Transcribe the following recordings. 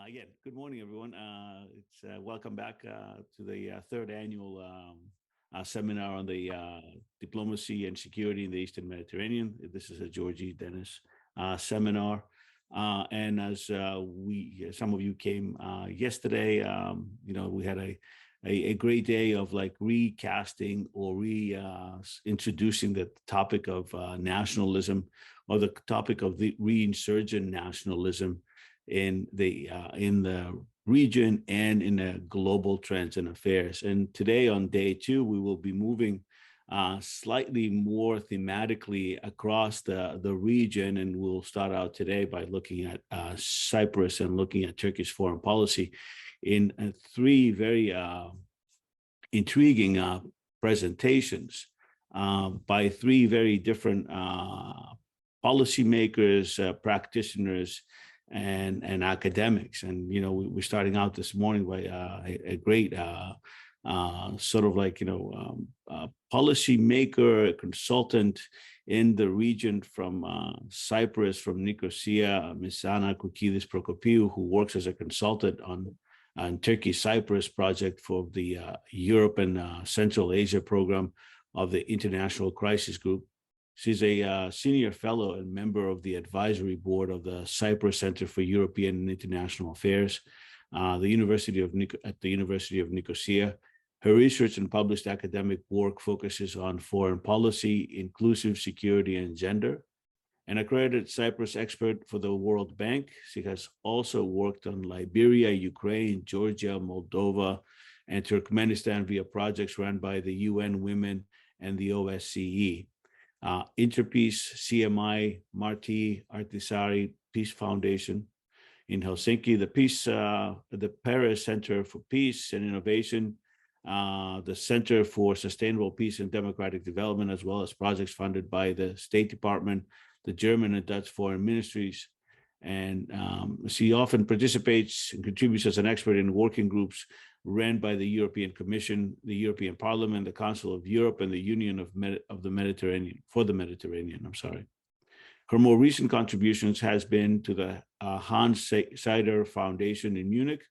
Again, good morning, everyone. It's welcome back to the third annual seminar on the diplomacy and security in the Eastern Mediterranean. This is a George E. Danis seminar. And as some of you came yesterday, we had a great day of like recasting or reintroducing the topic of nationalism, or the topic of the reinsurgent nationalism in the region and in the global trends and affairs. And today on day two, we will be moving slightly more thematically across the region. And we'll start out today by looking at Cyprus and looking at Turkish foreign policy in three very intriguing presentations by three very different policymakers, practitioners, and academics. And we're starting out this morning by a great sort of like policy maker, a consultant in the region from Cyprus, from Nicosia, Ms. Koukiddes-Prokopiou, who works as a consultant on Turkey-Cyprus project for the Europe and Central Asia program of the International Crisis Group. She's a senior fellow and member of the advisory board of the Cyprus Center for European and International Affairs, at the University of Nicosia. Her research and published academic work focuses on foreign policy, inclusive security, and gender. An accredited Cyprus expert for the World Bank, she has also worked on Liberia, Ukraine, Georgia, Moldova, and Turkmenistan via projects run by the UN Women and the OSCE. Interpeace, CMI, Marti Artisari Peace Foundation in Helsinki, the Paris Center for Peace and Innovation, the Center for Sustainable Peace and Democratic Development, as well as projects funded by the State Department, the German and Dutch foreign ministries. And she often participates and contributes as an expert in working groups ran by the European Commission, the European Parliament, the Council of Europe, and the Union of the Mediterranean, for the Mediterranean, Her more recent contributions has been to the Hans Seider Foundation in Munich,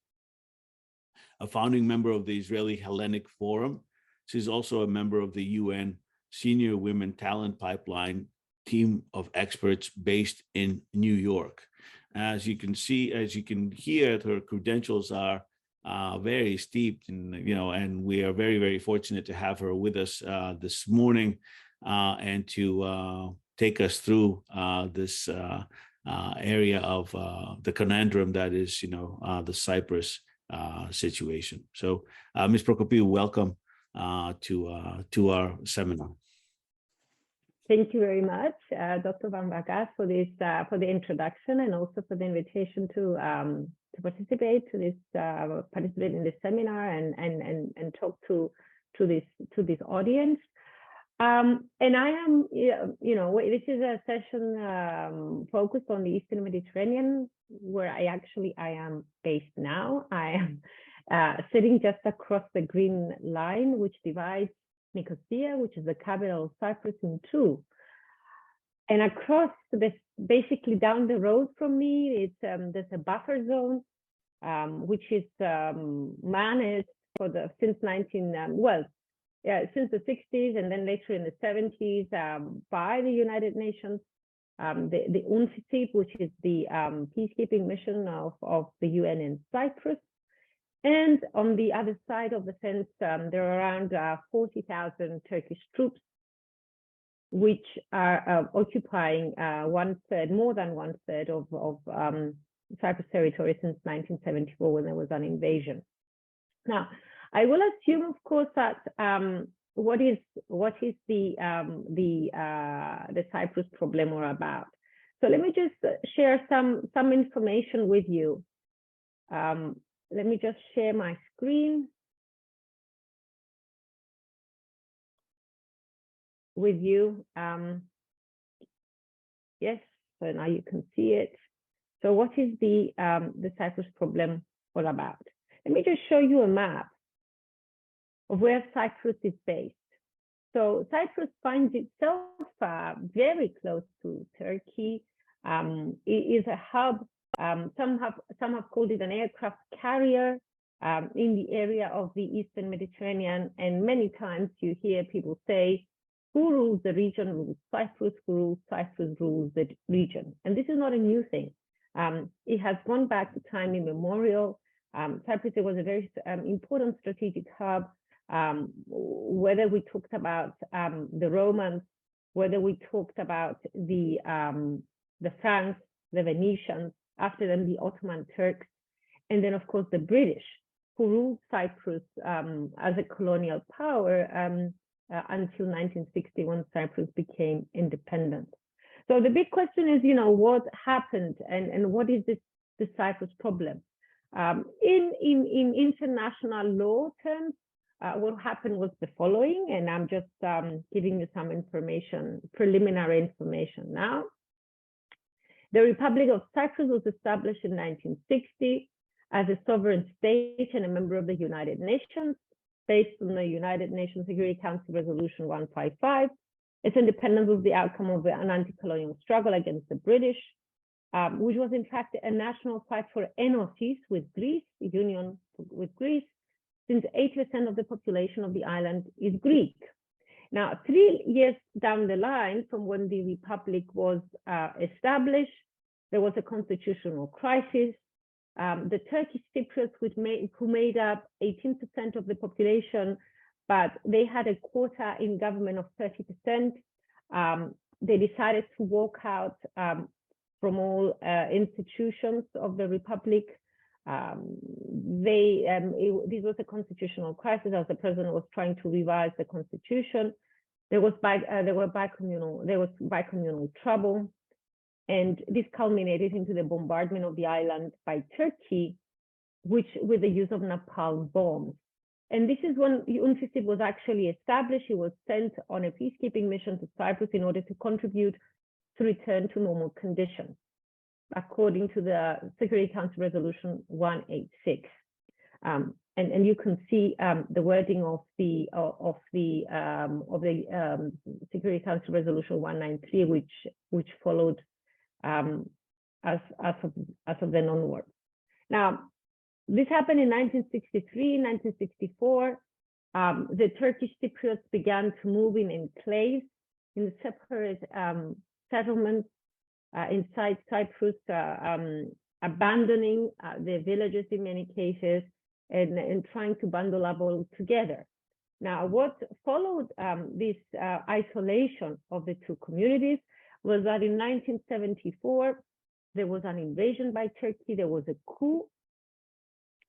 a founding member of the Israeli Hellenic Forum. She's also a member of the UN Senior Women Talent Pipeline team of experts based in New York. As you can hear, her credentials are very steeped, and we are very, very fortunate to have her with us this morning and to take us through this area of the conundrum that is, the Cyprus situation. So, Ms. Prokopiou, welcome to our seminar. Thank you very much, Dr. Van Bakas, for this for the introduction, and also for the invitation to participate in this seminar and talk to this audience. And I am, this is a session focused on the Eastern Mediterranean, where I am based now. I am sitting just across the green line, which divides Nicosia, which is the capital of Cyprus, in two. And across this, basically down the road from me, there's a buffer zone, which is managed since the 60s, and then later in the 70s by the United Nations, the Untitled, which is the peacekeeping mission of the UN in Cyprus. And on the other side of the fence, there are around 40,000 Turkish troops, which are occupying more than one third of Cyprus territory since 1974, when there was an invasion. Now, I will assume, of course, that what is the Cyprus problem all about? So let me just share some information with you. Let me just share my screen with you. Yes, so now you can see it. So what is the Cyprus problem all about? Let me just show you a map of where Cyprus is based. So Cyprus finds itself very close to Turkey. It is a hub Some have called it an aircraft carrier in the area of the Eastern Mediterranean. And many times you hear people say, who rules the region rules Cyprus, who rules Cyprus rules the region. And this is not a new thing. It has gone back to time immemorial. Cyprus was a very important strategic hub, whether we talked about the Romans, whether we talked about the Franks, the Venetians, after them the Ottoman Turks, and then of course the British, who ruled Cyprus as a colonial power until 1960, when Cyprus became independent. So the big question is, what happened and what is the Cyprus problem? In international law terms, what happened was the following, and I'm just giving you some information, preliminary information now. The Republic of Cyprus was established in 1960 as a sovereign state and a member of the United Nations, based on the United Nations Security Council Resolution 155. Its independence was the outcome of an anti-colonial struggle against the British, which was in fact a national fight for enosis with Greece, the union with Greece, since 80% of the population of the island is Greek. Now, 3 years down the line from when the Republic was established, there was a constitutional crisis. The Turkish Cypriots, who made up 18% of the population, but they had a quota in government of 30%. They decided to walk out from all institutions of the Republic. This was a constitutional crisis as the president was trying to revise the constitution. There was bicommunal trouble, and this culminated into the bombardment of the island by Turkey, with the use of napalm bombs. And this is when UNTITLed was actually established. It was sent on a peacekeeping mission to Cyprus in order to contribute to return to normal conditions, according to the Security Council Resolution 186. And you can see the wording of the Security Council Resolution 193, which followed as of then onward. Now, this happened in 1963, 1964. The Turkish Cypriots began to move in enclaves, in separate settlements inside Cyprus, abandoning their villages in many cases, and trying to bundle up all together. Now, what followed this isolation of the two communities was that in 1974, there was an invasion by Turkey. There was a coup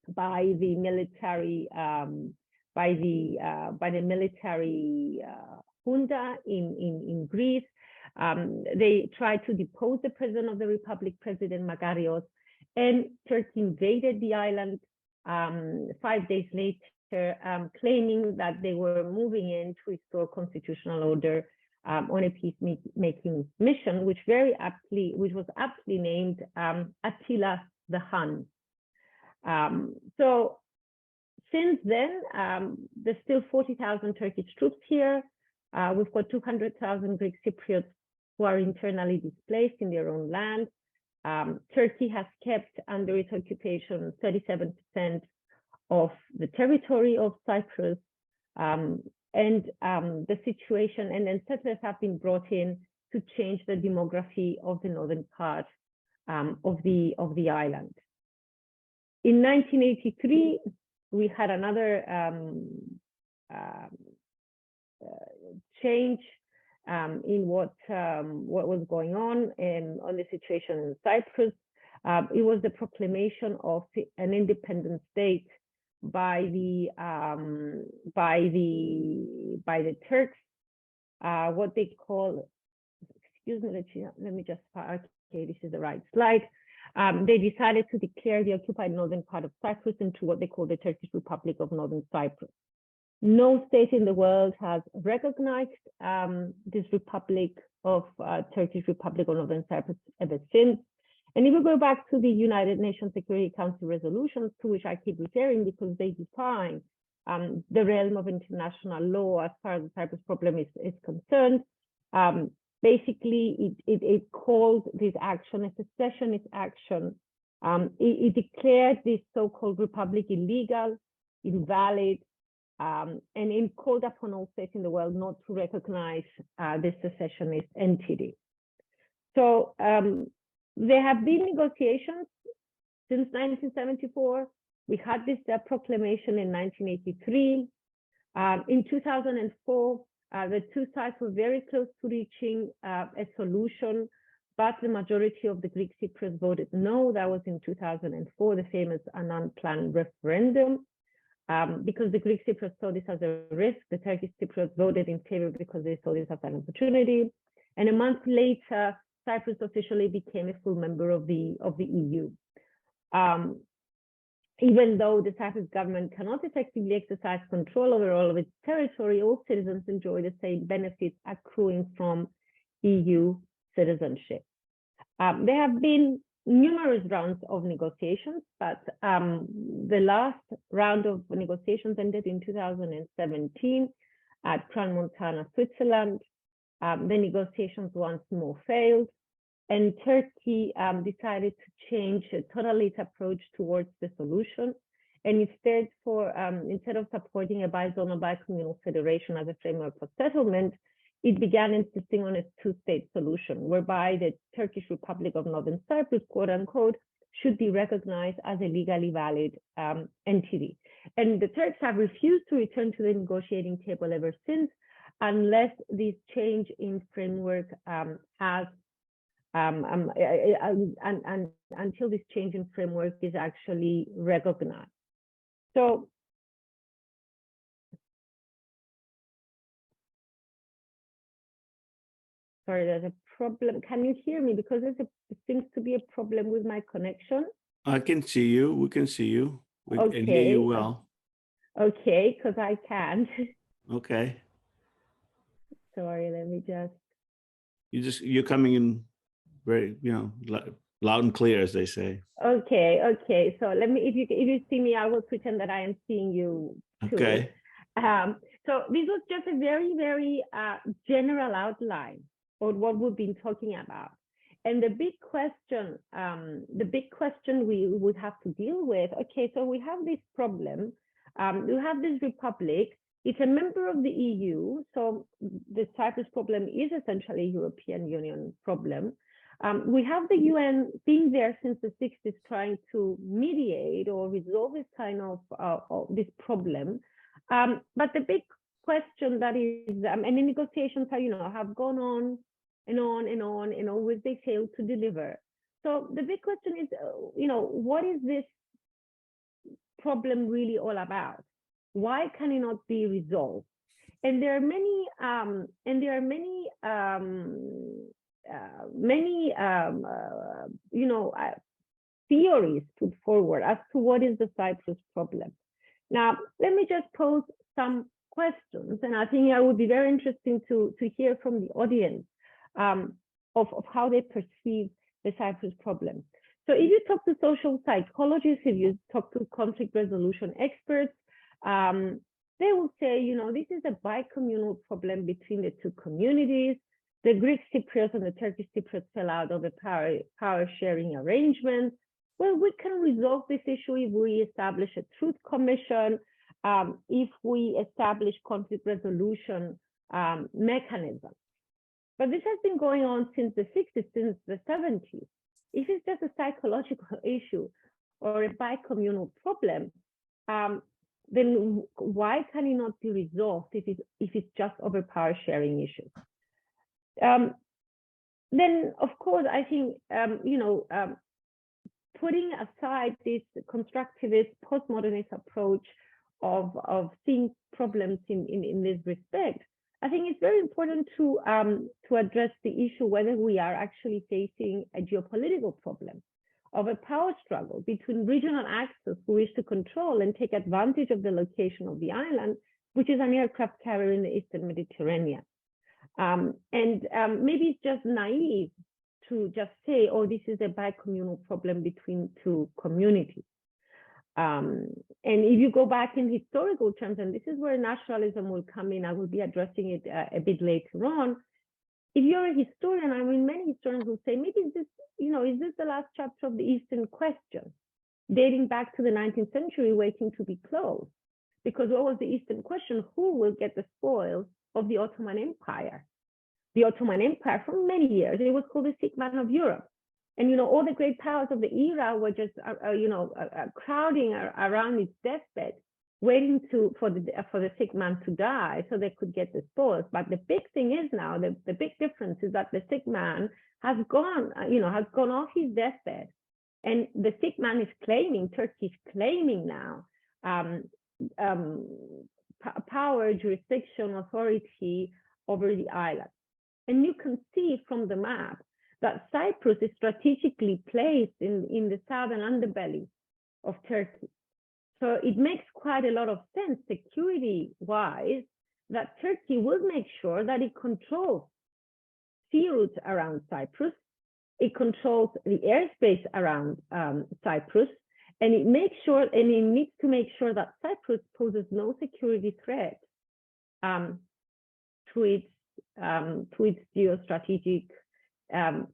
by the military junta in Greece. They tried to depose the president of the Republic, President Makarios, and Turkey invaded the island 5 days later, claiming that they were moving in to restore constitutional order on a peacemaking mission, which was aptly named Attila the Hun. So since then, there's still 40,000 Turkish troops here. We've got 200,000 Greek Cypriots who are internally displaced in their own land. Turkey has kept under its occupation 37% of the territory of Cyprus, and the situation, and then settlers have been brought in to change the demography of the northern part of the island. In 1983, we had another change in what was going on the situation in Cyprus. It was the proclamation of an independent state by the Turks, what they call, excuse me, let me just, okay, this is the right slide. They decided to declare the occupied northern part of Cyprus into what they call the Turkish Republic of Northern Cyprus. No state in the world has recognized this Republic of Turkish Republic of Northern Cyprus ever since. And if we go back to the United Nations Security Council resolutions, to which I keep referring because they define the realm of international law as far as the Cyprus problem is concerned, basically it calls this action a secessionist action It declared this so-called republic illegal, invalid, and it called upon all states in the world not to recognize this secessionist entity. So there have been negotiations since 1974. We had this proclamation in 1983. In 2004, the two sides were very close to reaching a solution, but the majority of the Greek Cypriots voted no. That was in 2004, the famous unplanned referendum. Because the Greek Cypriots saw this as a risk, the Turkish Cypriots voted in favor because they saw this as an opportunity. And a month later, Cyprus officially became a full member of the EU. Even though the Cyprus government cannot effectively exercise control over all of its territory, all citizens enjoy the same benefits accruing from EU citizenship. There have been numerous rounds of negotiations, but the last round of negotiations ended in 2017 at Crans-Montana, Switzerland. The negotiations once more failed, and Turkey decided to change totally its approach towards the solution. And instead of supporting a bizonal bicommunal federation as a framework for settlement, it began insisting on a two-state solution, whereby the Turkish Republic of Northern Cyprus, quote unquote, should be recognized as a legally valid entity. And the Turks have refused to return to the negotiating table ever since, unless this change in framework until this change in framework is actually recognized. So, sorry, there's a problem. Can you hear me? Because there seems to be a problem with my connection. I can see you. We can see you. We can hear you well. Okay, because I can't. Okay. Sorry, let me just. You're coming in very, loud and clear, as they say. Okay. So let me, if you see me, I will pretend that I am seeing you too. Okay. So this was just a very, very general outline of what we've been talking about. And the big question we would have to deal with, okay, so we have this problem. We have this republic. It's a member of the EU. So the Cyprus problem is essentially a European Union problem. We have the UN being there since the 60s trying to mediate or resolve this kind of this problem. But the big question that is, and the negotiations have gone on and on and on, and always they fail to deliver. So the big question is, what is this problem really all about? Why can it not be resolved? And there are many theories put forward as to what is the Cyprus problem. Now, let me just pose some questions, and I think it would be very interesting to hear from the audience of how they perceive the Cyprus problem. So if you talk to social psychologists, if you talk to conflict resolution experts, they will say, this is a bicommunal problem between the two communities. The Greek Cypriots and the Turkish Cypriots fell out of a power sharing arrangement. Well, we can resolve this issue if we establish a truth commission, if we establish conflict resolution mechanisms. But this has been going on since the 60s, since the 70s. If it's just a psychological issue or a bicommunal problem, then why can it not be resolved if it's just over power sharing issues? Then, of course, I think, putting aside this constructivist, postmodernist approach of seeing problems in this respect, I think it's very important to address the issue whether we are actually facing a geopolitical problem of a power struggle between regional actors who wish to control and take advantage of the location of the island, which is an aircraft carrier in the Eastern Mediterranean. Maybe it's just naive to just say, oh, this is a bicommunal problem between two communities. And if you go back in historical terms, and this is where nationalism will come in, I will be addressing it a bit later on, if you're a historian, I mean, many historians will say, maybe this, is this the last chapter of the Eastern question, dating back to the 19th century, waiting to be closed? Because what was the Eastern question? Who will get the spoils of the Ottoman Empire? The Ottoman Empire, for many years, it was called the sick man of Europe. And, all the great powers of the era were just, crowding around its deathbed, waiting for the sick man to die so they could get the spoils. But the big thing is now, the big difference is that the sick man has gone off his deathbed. And the sick man is claiming, Turkey is claiming now, power, jurisdiction, authority over the island. And you can see from the map that Cyprus is strategically placed in the southern underbelly of Turkey. So it makes quite a lot of sense security-wise that Turkey will make sure that it controls sea routes around Cyprus, it controls the airspace around Cyprus, and it needs to make sure that Cyprus poses no security threat to its geostrategic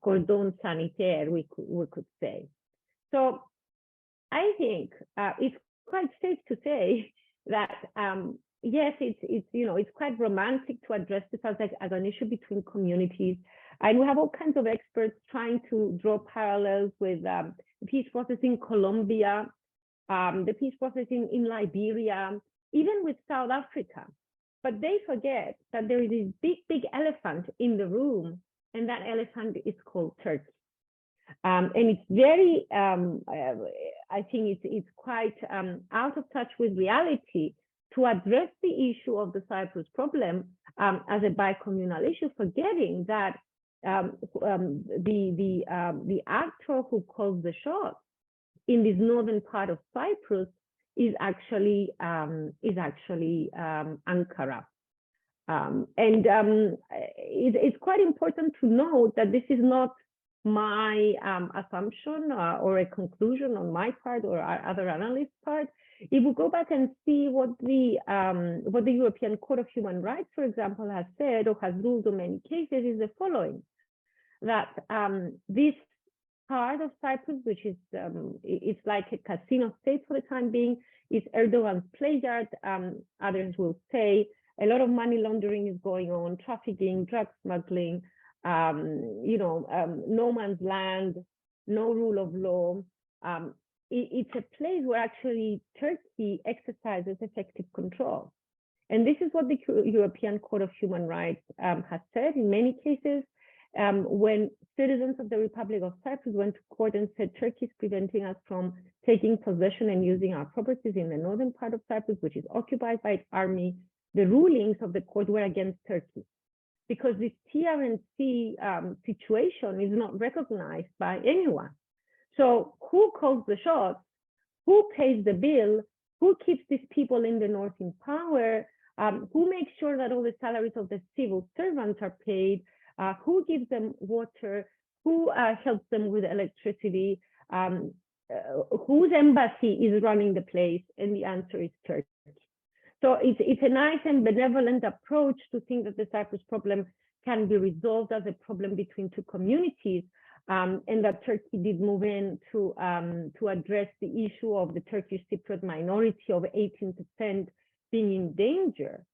cordon sanitaire, we could say. So I think it's quite safe to say that yes, it's quite romantic to address this as an issue between communities, and we have all kinds of experts trying to draw parallels with the peace process in Colombia, the peace process in Liberia, even with South Africa. But they forget that there is this big elephant in the room, and that elephant is called Turkey. And it's very, I think it's quite out of touch with reality to address the issue of the Cyprus problem as a bicommunal issue, forgetting that the actor who calls the shots in this northern part of Cyprus is actually Ankara. It's quite important to note that this is not my assumption or a conclusion on my part or other analysts' part. If we go back and see what the European Court of Human Rights, for example, has said or has ruled on many cases, is the following: that this part of Cyprus, which is it's like a casino state for the time being, is Erdogan's playground. Others will say a lot of money laundering is going on, trafficking, drug smuggling, no man's land, no rule of law. It's a place where actually Turkey exercises effective control. And this is what the European Court of Human Rights has said in many cases. When citizens of the Republic of Cyprus went to court and said Turkey is preventing us from taking possession and using our properties in the northern part of Cyprus, which is occupied by its army, the rulings of the court were against Turkey, because this TRNC situation is not recognized by anyone. So who calls the shots? Who pays the bill? Who keeps these people in the north in power? Who makes sure that all the salaries of the civil servants are paid? Who gives them water? Who helps them with electricity? Whose embassy is running the place? And the answer is Turkey. So it's a nice and benevolent approach to think that the Cyprus problem can be resolved as a problem between two communities, and that Turkey did move in to address the issue of the Turkish Cypriot minority of 18% being in danger,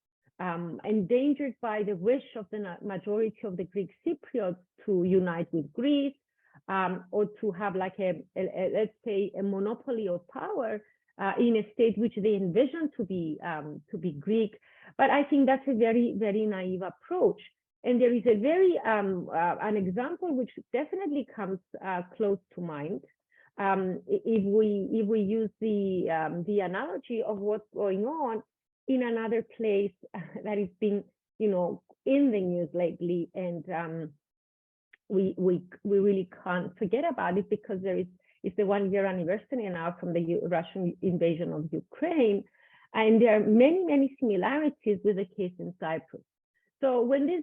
endangered by the wish of the majority of the Greek Cypriots to unite with Greece, or to have like let's say a monopoly of power in a state which they envision to be Greek. But I think that's a very, very naive approach. And there is a very an example which definitely comes close to mind. If we use the analogy of what's going on in another place that has been, in the news lately, and we really can't forget about it, because it's the 1-year anniversary now from the Russian invasion of Ukraine, and there are many, many similarities with the case in Cyprus. So when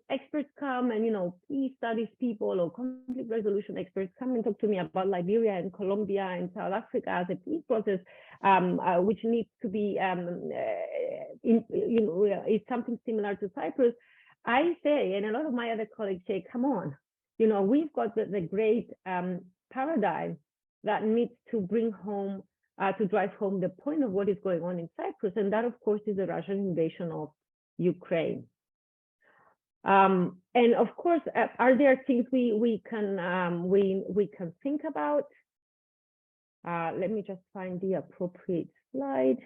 experts come and, peace studies people or conflict resolution experts come and talk to me about Liberia and Colombia and South Africa as a peace process, which needs to be, is something similar to Cyprus, I say, and a lot of my other colleagues say, come on, we've got the great paradigm that needs to bring home, to drive home the point of what is going on in Cyprus. And that, of course, is the Russian invasion of Ukraine. And of course, are there things we can think about? Let me just find the appropriate slide.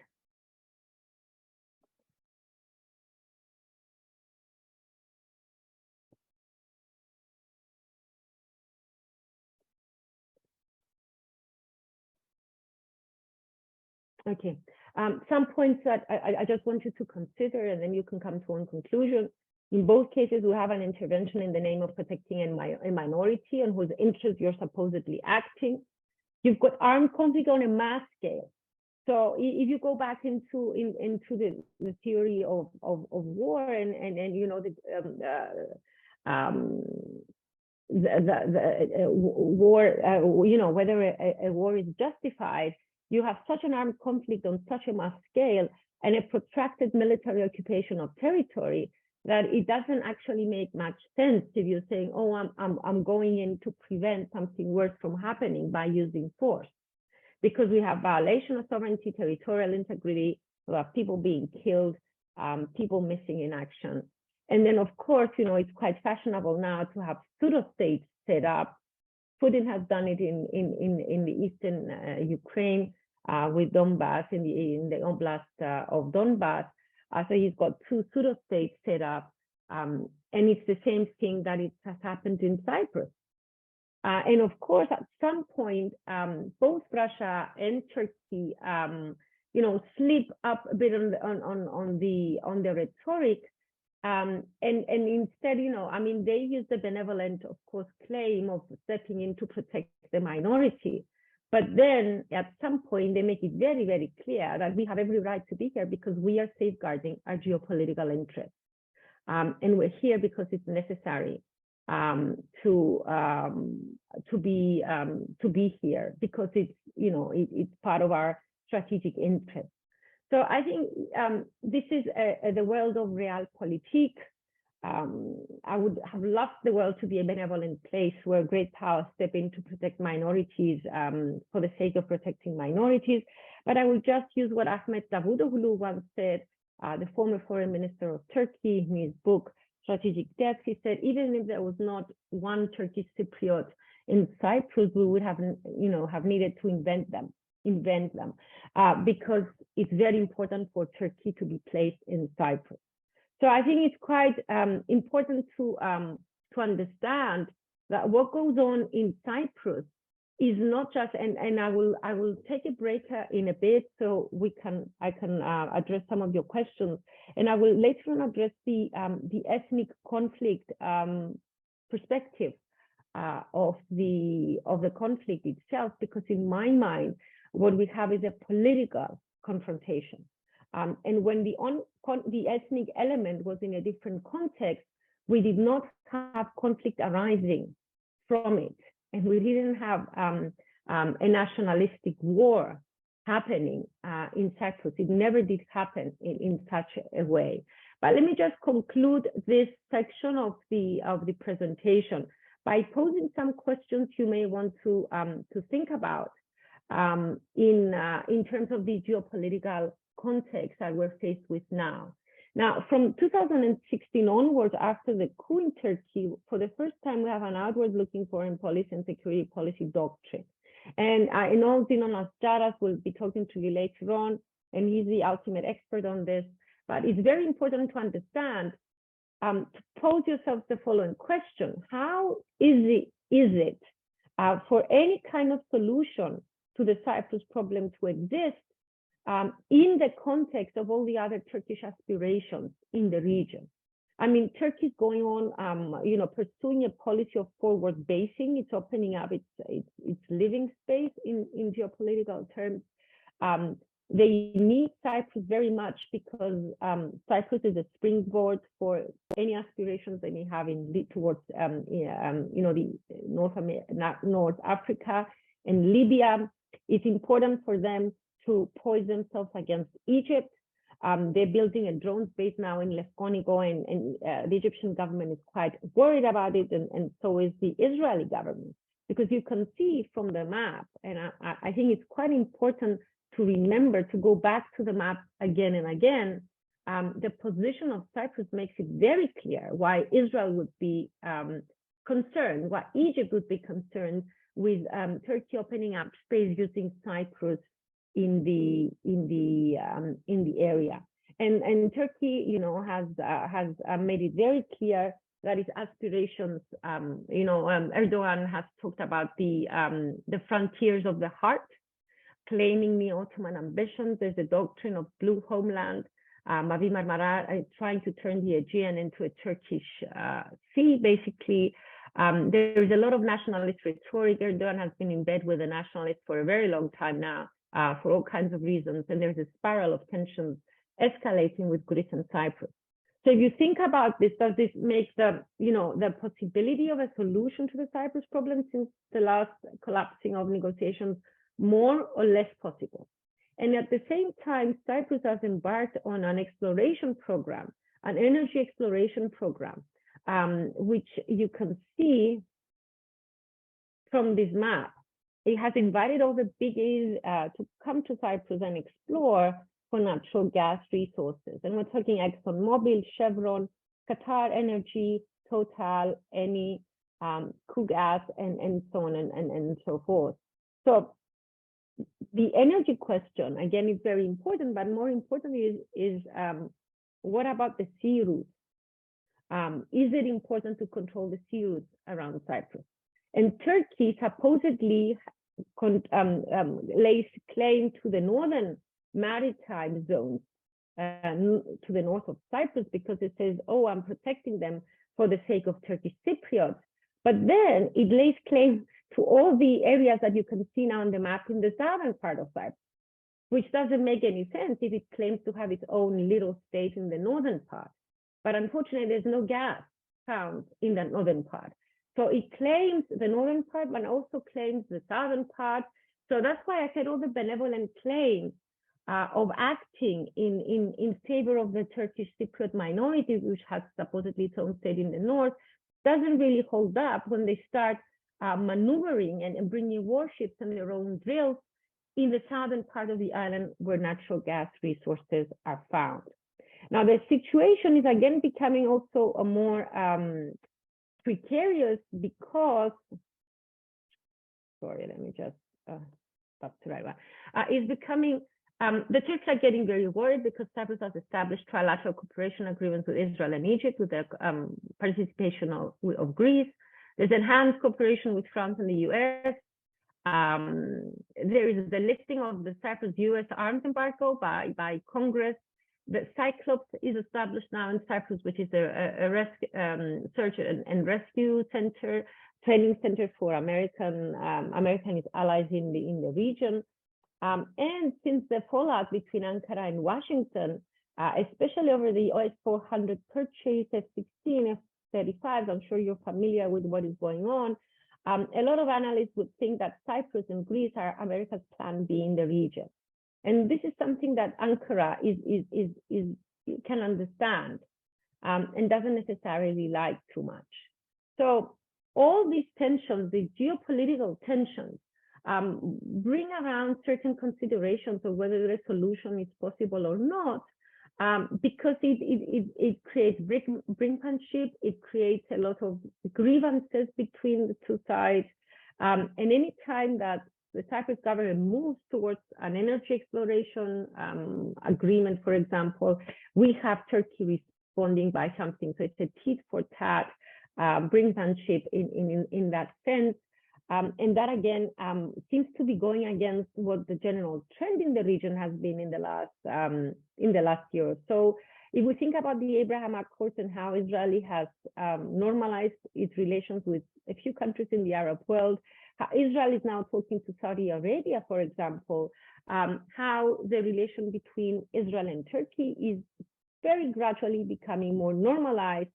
Okay, some points that I just want you to consider, and then you can come to one conclusion. In both cases, we have an intervention in the name of protecting a minority on whose interest you're supposedly acting. You've got armed conflict on a mass scale. So if you go back into the theory of war and war, whether a war is justified, you have such an armed conflict on such a mass scale and a protracted military occupation of territory that it doesn't actually make much sense if you're saying, oh, I'm going in to prevent something worse from happening by using force. Because we have violation of sovereignty, territorial integrity, we have people being killed, people missing in action. And then, of course, it's quite fashionable now to have pseudo-states set up. Putin has done it in the eastern Ukraine with Donbass, in the oblast of Donbass. So he's got two pseudo-states set up, and it's the same thing that has happened in Cyprus. And of course, at some point, both Russia and Turkey, slip up a bit on the rhetoric, and instead, they use the benevolent, of course, claim of stepping in to protect the minority. But then at some point, they make it very, very clear that we have every right to be here because we are safeguarding our geopolitical interests. And we're here because it's necessary to be here because it's part of our strategic interest. So I think this is the world of realpolitik. I would have loved the world to be a benevolent place where great powers step in to protect minorities for the sake of protecting minorities. But I will just use what Ahmet Davutoğlu once said, the former foreign minister of Turkey, in his book, Strategic Depth. He said, even if there was not one Turkish Cypriot in Cyprus, we would have needed to invent them, because it's very important for Turkey to be placed in Cyprus. So I think it's quite important to understand that what goes on in Cyprus is not just, and I will take a break in a bit so I can address some of your questions, and I will later on address the ethnic conflict perspective of the conflict itself, because in my mind, what we have is a political confrontation. And when the ethnic element was in a different context, we did not have conflict arising from it. And we didn't have a nationalistic war happening in Cyprus. It never did happen in such a way. But let me just conclude this section of the presentation by posing some questions you may want to think about in terms of the geopolitical context that we're faced with now. Now, from 2016 onwards, after the coup in Turkey, for the first time, we have an outward-looking foreign policy and security policy doctrine. And I know Zenonas Jaras will be talking to you later on, and he's the ultimate expert on this. But it's very important to understand, to pose yourself the following question: how is it for any kind of solution to the Cyprus problem to exist in the context of all the other Turkish aspirations in the region? I mean, Turkey is going on, pursuing a policy of forward basing. It's opening up its living space in geopolitical terms. They need Cyprus very much because Cyprus is a springboard for any aspirations they may have towards, the North Africa and Libya. It's important for them to poise themselves against Egypt. They're building a drone base now in Lefkonigo, and the Egyptian government is quite worried about it, and so is the Israeli government, because you can see from the map, and I think it's quite important to remember to go back to the map again and again. The position of Cyprus makes it very clear why Israel would be concerned, why Egypt would be concerned with Turkey opening up space using Cyprus in the area. And Turkey, you know, has made it very clear that its aspirations, Erdogan has talked about the frontiers of the heart, claiming the Ottoman ambitions. There's a doctrine of blue homeland. Mavi Marmara trying to turn the Aegean into a Turkish sea, basically. There's a lot of nationalist rhetoric. Erdogan has been in bed with the nationalists for a very long time now, for all kinds of reasons. And there's a spiral of tensions escalating with Greece and Cyprus. So if you think about this, does this make the possibility of a solution to the Cyprus problem since the last collapsing of negotiations more or less possible? And at the same time, Cyprus has embarked on an exploration program, an energy exploration program, which you can see from this map. It has invited all the biggies to come to Cyprus and explore for natural gas resources. And we're talking ExxonMobil, Chevron, Qatar Energy, Total, Eni, Koukiddes, and so on and so forth. So the energy question, again, is very important, but more importantly is what about the sea route? Is it important to control the sea routes around Cyprus? And Turkey supposedly lays claim to the northern maritime zones to the north of Cyprus, because it says, oh, I'm protecting them for the sake of Turkish Cypriots. But then it lays claim to all the areas that you can see now on the map in the southern part of Cyprus, which doesn't make any sense if it claims to have its own little state in the northern part. But unfortunately, there's no gas found in the northern part. So it claims the northern part, but also claims the southern part. So that's why I said all the benevolent claims of acting in favor of the Turkish Cypriot minority, which has supposedly its own state in the north, doesn't really hold up when they start maneuvering and bringing warships and their own drills in the southern part of the island where natural gas resources are found. Now, the situation is again becoming also a more precarious because, sorry, let me just stop to right one. It's becoming, the Turks are getting very worried because Cyprus has established trilateral cooperation agreements with Israel and Egypt with the participation of Greece. There's enhanced cooperation with France and the US. There is the lifting of the Cyprus-US arms embargo by Congress. The Cyclops is established now in Cyprus, which is a search and rescue center, training center for American allies in the region. And since the fallout between Ankara and Washington, especially over the OS-400 purchase, F-16, F-35, I'm sure you're familiar with what is going on. A lot of analysts would think that Cyprus and Greece are America's plan B in the region. And this is something that Ankara can understand and doesn't necessarily like too much. So all these tensions, the geopolitical tensions, bring around certain considerations of whether the solution is possible or not, because it creates brinkmanship, it creates a lot of grievances between the two sides. And any time that the Cyprus government moves towards an energy exploration agreement, for example, we have Turkey responding by something. So it's a tit for tat, brinkmanship in that sense. And that again seems to be going against what the general trend in the region has been in the last year. So if we think about the Abraham Accords and how Israel has normalized its relations with a few countries in the Arab world, how Israel is now talking to Saudi Arabia, for example, how the relation between Israel and Turkey is very gradually becoming more normalized,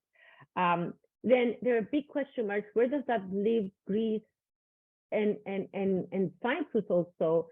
then there are big question marks. Where does that leave Greece and Cyprus also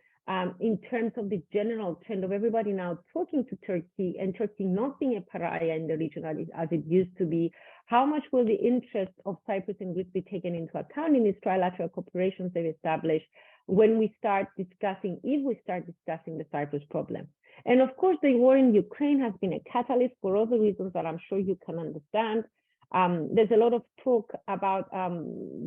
in terms of the general trend of everybody now talking to Turkey and Turkey not being a pariah in the region as it used to be, how much will the interest of Cyprus and Greece be taken into account in these trilateral cooperations they've established when we start discussing, if we start discussing the Cyprus problem? And of course, the war in Ukraine has been a catalyst for all the reasons that I'm sure you can understand. There's a lot of talk about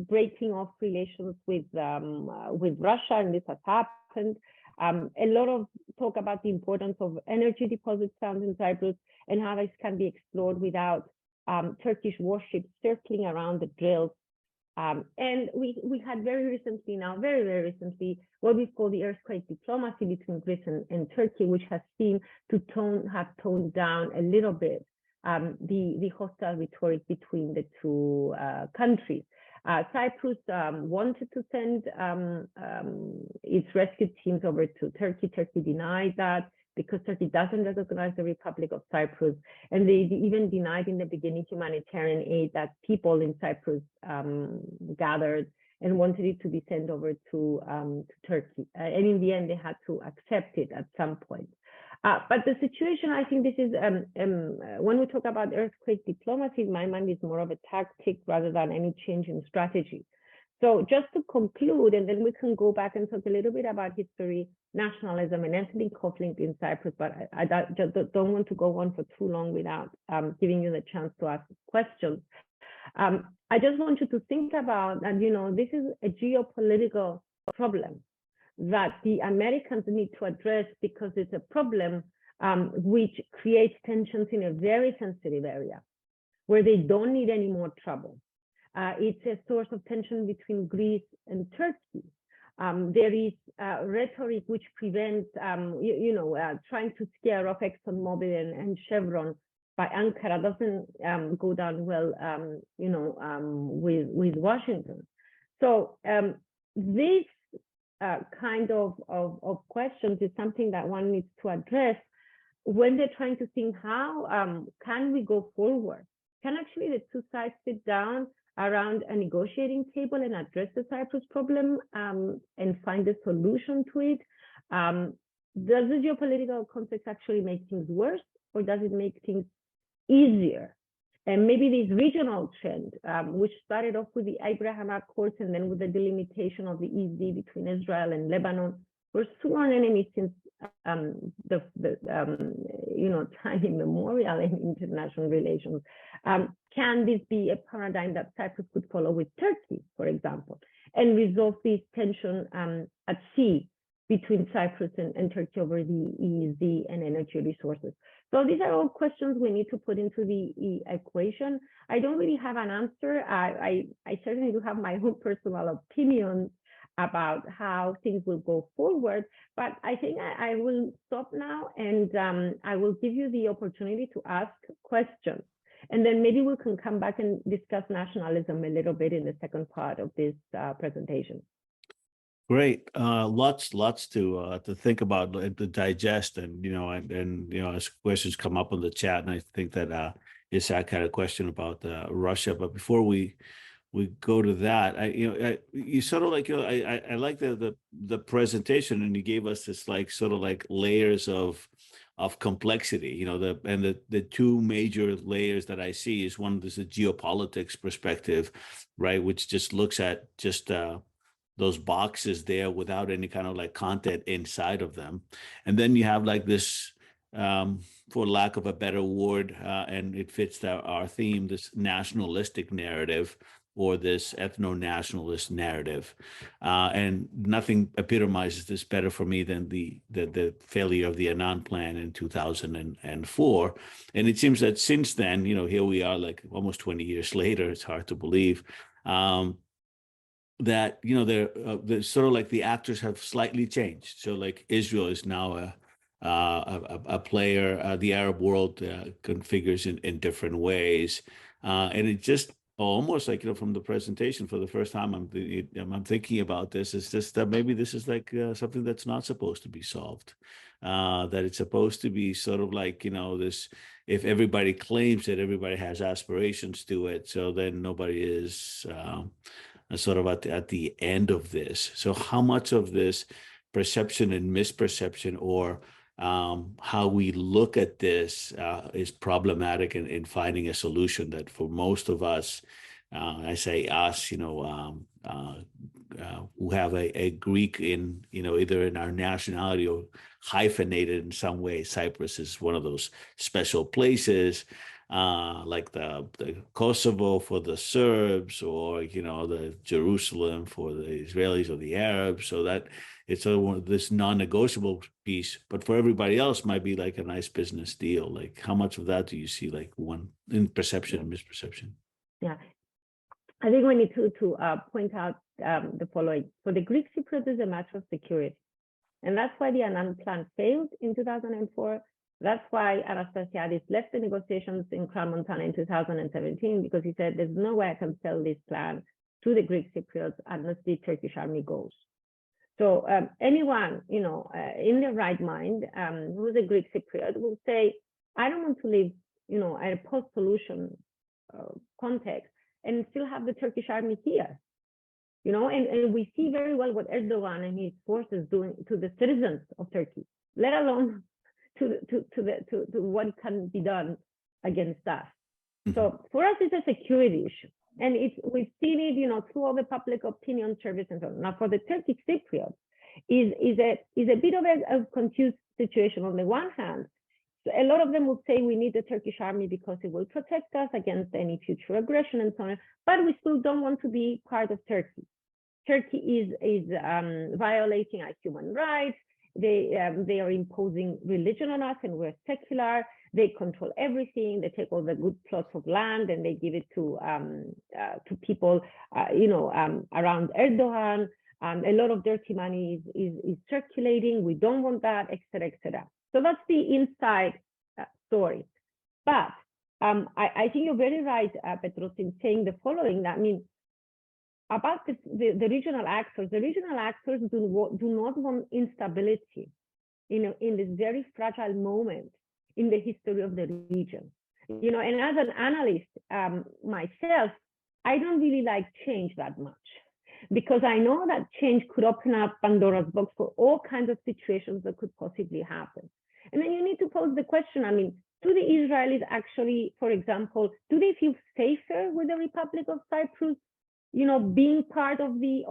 breaking off relations with Russia, and this has happened. A lot of talk about the importance of energy deposits found in Cyprus and how this can be explored without Turkish warships circling around the drills. And we had very recently, very recently, what we call the earthquake diplomacy between Greece and Turkey, which has seemed to have toned down a little bit the hostile rhetoric between the two countries. Cyprus wanted to send its rescue teams over to Turkey. Turkey denied that because Turkey doesn't recognize the Republic of Cyprus. And they even denied in the beginning humanitarian aid that people in Cyprus gathered and wanted it to be sent over to Turkey. And in the end, they had to accept it at some point. But the situation, I think this is, when we talk about earthquake diplomacy, in my mind, is more of a tactic rather than any change in strategy. So just to conclude, and then we can go back and talk a little bit about history, nationalism, and ethnic conflict in Cyprus, but I just don't want to go on for too long without giving you the chance to ask questions. I just want you to think about, and this is a geopolitical problem that the Americans need to address because it's a problem which creates tensions in a very sensitive area where they don't need any more trouble. It's a source of tension between Greece and Turkey. There is rhetoric which prevents, trying to scare off ExxonMobil and Chevron by Ankara doesn't go down well, with Washington. So this kind of questions is something that one needs to address when they're trying to think how can we go forward? Can actually the two sides sit down around a negotiating table and address the Cyprus problem and find a solution to it? Does the geopolitical context actually make things worse, or does it make things easier? And maybe this regional trend, which started off with the Abraham Accords and then with the delimitation of the EZ between Israel and Lebanon, were sworn enemies since time immemorial in international relations. Can this be a paradigm that Cyprus could follow with Turkey, for example, and resolve this tension at sea between Cyprus and Turkey over the EEZ and energy resources? So these are all questions we need to put into the equation. I don't really have an answer. I certainly do have my own personal opinion about how things will go forward, but I think I will stop now and I will give you the opportunity to ask questions. And then maybe we can come back and discuss nationalism a little bit in the second part of this presentation. Great, lots to think about and to digest, and as questions come up on the chat, and I think that Isaac had a question about Russia. But before we go to that, you sort of like I like the presentation, and you gave us this sort of layers of complexity. The two major layers that I see is one is a geopolitics perspective, right, which just looks at just those boxes there without any kind of content inside of them. And then you have this, for lack of a better word, and it fits our theme, this nationalistic narrative or this ethno-nationalist narrative. And nothing epitomizes this better for me than the failure of the Annan Plan in 2004. And it seems that since then, here we are almost 20 years later, it's hard to believe, that they're sort of the actors have slightly changed. So Israel is now a player. The Arab world configures in different ways, and it just almost from the presentation for the first time I'm thinking about this. It's just that maybe this is something that's not supposed to be solved. That it's supposed to be sort of this. If everybody claims that everybody has aspirations to it, so then nobody is sort of at the end of this. So how much of this perception and misperception, or how we look at this is problematic in finding a solution that for most of us, I say us, who have a Greek in, either in our nationality or hyphenated in some way. Cyprus is one of those special places, like the Kosovo for the Serbs, or, the Jerusalem for the Israelis or the Arabs. So that it's this non-negotiable piece, but for everybody else might be like a nice business deal. Like, how much of that do you see, like, one in perception and misperception? Yeah, I think we need to point out the following. For the Greek Cypriots, is a matter of security. And that's why the Annan plan failed in 2004. That's why Anastasiadis left the negotiations in Crown Montana in 2017, because he said, there's no way I can sell this plan to the Greek Cypriots unless the Turkish army goes. So anyone, in their right mind, who's a Greek Cypriot will say, I don't want to live, at a post-solution context and still have the Turkish army here. And we see very well what Erdogan and his forces doing to the citizens of Turkey, let alone to what can be done against us. Mm-hmm. So for us, it's a security issue, and we've seen it, through all the public opinion surveys and so on. Now, for the Turkish Cypriots, is a bit of a confused situation. On the one hand, a lot of them will say we need the Turkish army because it will protect us against any future aggression and so on, but we still don't want to be part of Turkey. Turkey is violating our human rights. They are imposing religion on us, and we're secular. They control everything. They take all the good plots of land and they give it to people, around Erdogan. A lot of dirty money is circulating. We don't want that, et cetera, et cetera. So that's the inside story. But I think you're very right, Petros, in saying the following. I mean, about the regional actors. The regional actors do not want instability, in this very fragile moment in the history of the region. And as an analyst myself, I don't really like change that much, because I know that change could open up Pandora's box for all kinds of situations that could possibly happen. And then you need to pose the question, I mean, do the Israelis actually, for example, do they feel safer with the Republic of Cyprus, being part of the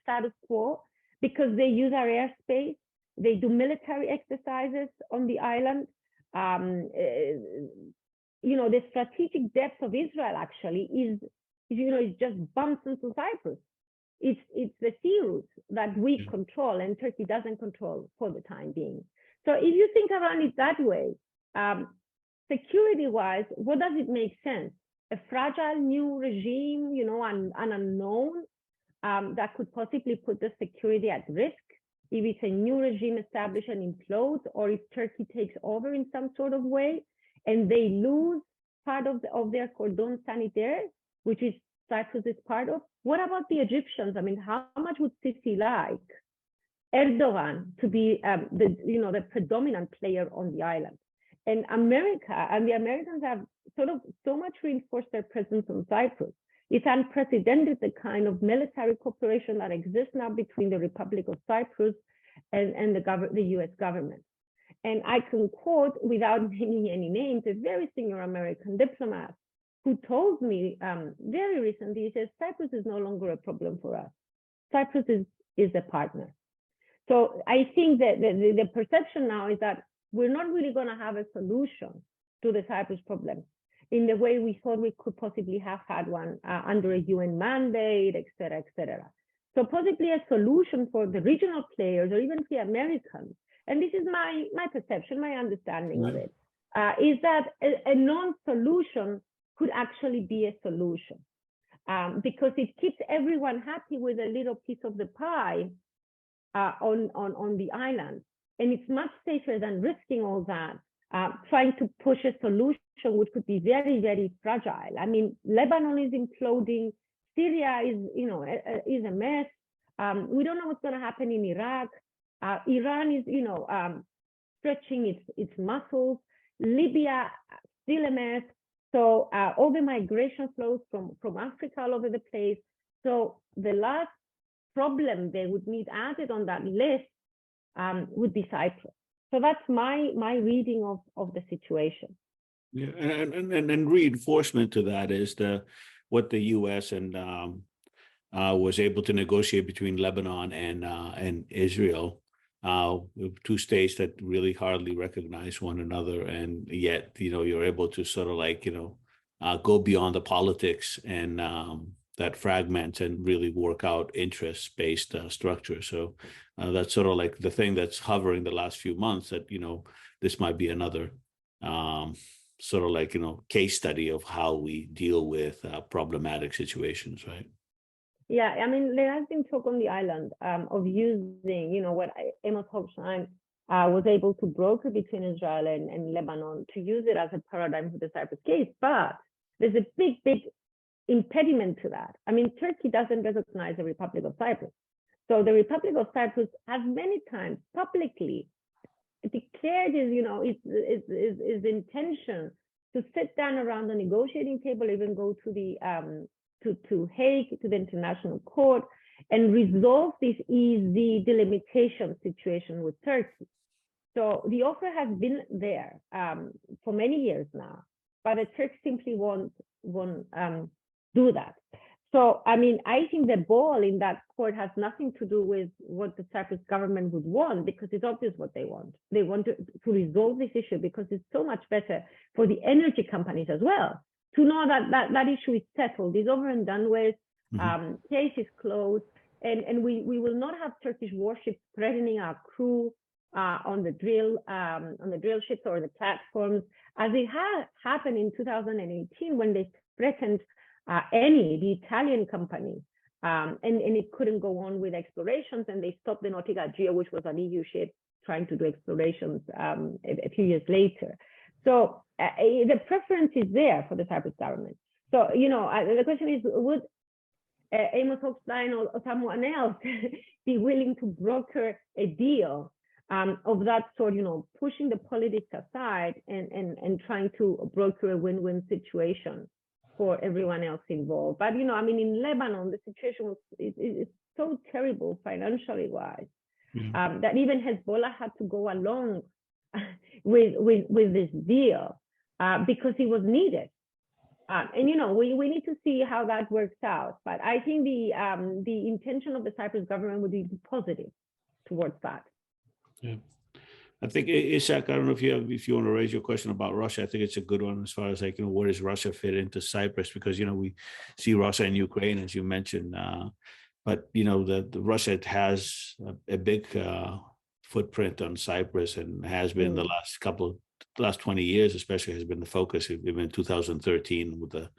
status quo, because they use our airspace, they do military exercises on the island. The strategic depth of Israel actually is just bumps into Cyprus. It's the sea route that we control and Turkey doesn't control for the time being. So if you think around it that way, security-wise, what does it make sense? A fragile new regime, an unknown that could possibly put the security at risk if it's a new regime established and implodes, or if Turkey takes over in some sort of way and they lose part of their cordon sanitaire, which is Cyprus is part of. What about the Egyptians? I mean, how much would Sisi like Erdogan to be the predominant player on the island? And America and the Americans have sort of so much reinforced their presence on Cyprus. It's unprecedented, the kind of military cooperation that exists now between the Republic of Cyprus and the US government. And I can quote, without naming any names, a very senior American diplomat who told me very recently, he says, Cyprus is no longer a problem for us. Cyprus is a partner. So I think that the perception now is that we're not really going to have a solution to the Cyprus problem in the way we thought we could possibly have had one under a UN mandate, et cetera, et cetera. So possibly a solution for the regional players or even the Americans, and this is my perception, my understanding of it, is that a non-solution could actually be a solution, because it keeps everyone happy with a little piece of the pie on the island. And it's much safer than risking all that, trying to push a solution which could be very, very fragile. I mean, Lebanon is imploding, Syria is a mess. We don't know what's going to happen in Iraq. Iran is, stretching its muscles. Libya, still a mess. So all the migration flows from Africa all over the place. So the last problem they would need added on that list would be Cyprus. So that's my reading of the situation. Yeah, and reinforcement to that is what the U.S. and was able to negotiate between Lebanon and Israel, two states that really hardly recognize one another, and yet you're able to sort of like go beyond the politics and that fragments and really work out interest-based structure. So that's sort of like the thing that's hovering the last few months, that this might be another sort of like case study of how we deal with problematic situations, right? Yeah, I mean, there has been talk on the island of using, what Amos Hochstein was able to broker between Israel and Lebanon, to use it as a paradigm for the Cyprus case. But there's a big impediment to that. I mean, Turkey doesn't recognize the Republic of Cyprus. So the Republic of Cyprus has many times publicly declared his intention to sit down around the negotiating table, even go to the to Hague, to the International Court, and resolve this easy delimitation situation with Turkey. So the offer has been there for many years now, but the Turks simply won't do that. So, I mean, I think the ball in that court has nothing to do with what the Cyprus government would want, because it's obvious what they want. They want to resolve this issue because it's so much better for the energy companies as well to know that issue is settled, is over and done with, case is closed, and we will not have Turkish warships threatening our crew on the drill ships or the platforms, as it had happened in 2018 when they threatened the Italian company, and it couldn't go on with explorations, and they stopped the Nautica Geo, which was an EU ship trying to do explorations a few years later. So the preference is there for the Cyprus government. So, the question is, would Amos Hochstein or someone else be willing to broker a deal of that sort, pushing the politics aside and trying to broker a win-win situation for everyone else involved? But, I mean, in Lebanon, the situation is so terrible financially wise, that even Hezbollah had to go along with this deal because it was needed. And we need to see how that works out. But I think the intention of the Cyprus government would be positive towards that. Yeah. I think, Ishak, I don't know if you want to raise your question about Russia. I think it's a good one as far as like, where does Russia fit into Cyprus? Because, we see Russia and Ukraine, as you mentioned, but, the Russia has a big footprint on Cyprus, and has been the last 20 years, especially, has been the focus, even in 2013 with the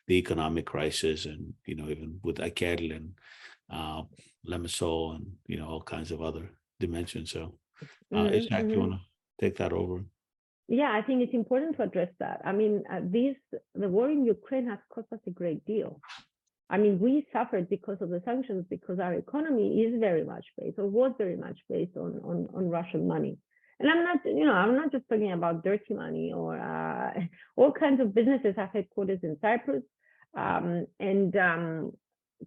economic crisis, and, even with Akel and Lemisol and, all kinds of other dimensions. So, Ishak, you want to take that over? Yeah, I think it's important to address that. I mean, the war in Ukraine has cost us a great deal. I mean, we suffered because of the sanctions, because our economy is very much based, or was very much based on Russian money. And I'm not just talking about dirty money, or all kinds of businesses have headquarters in Cyprus, and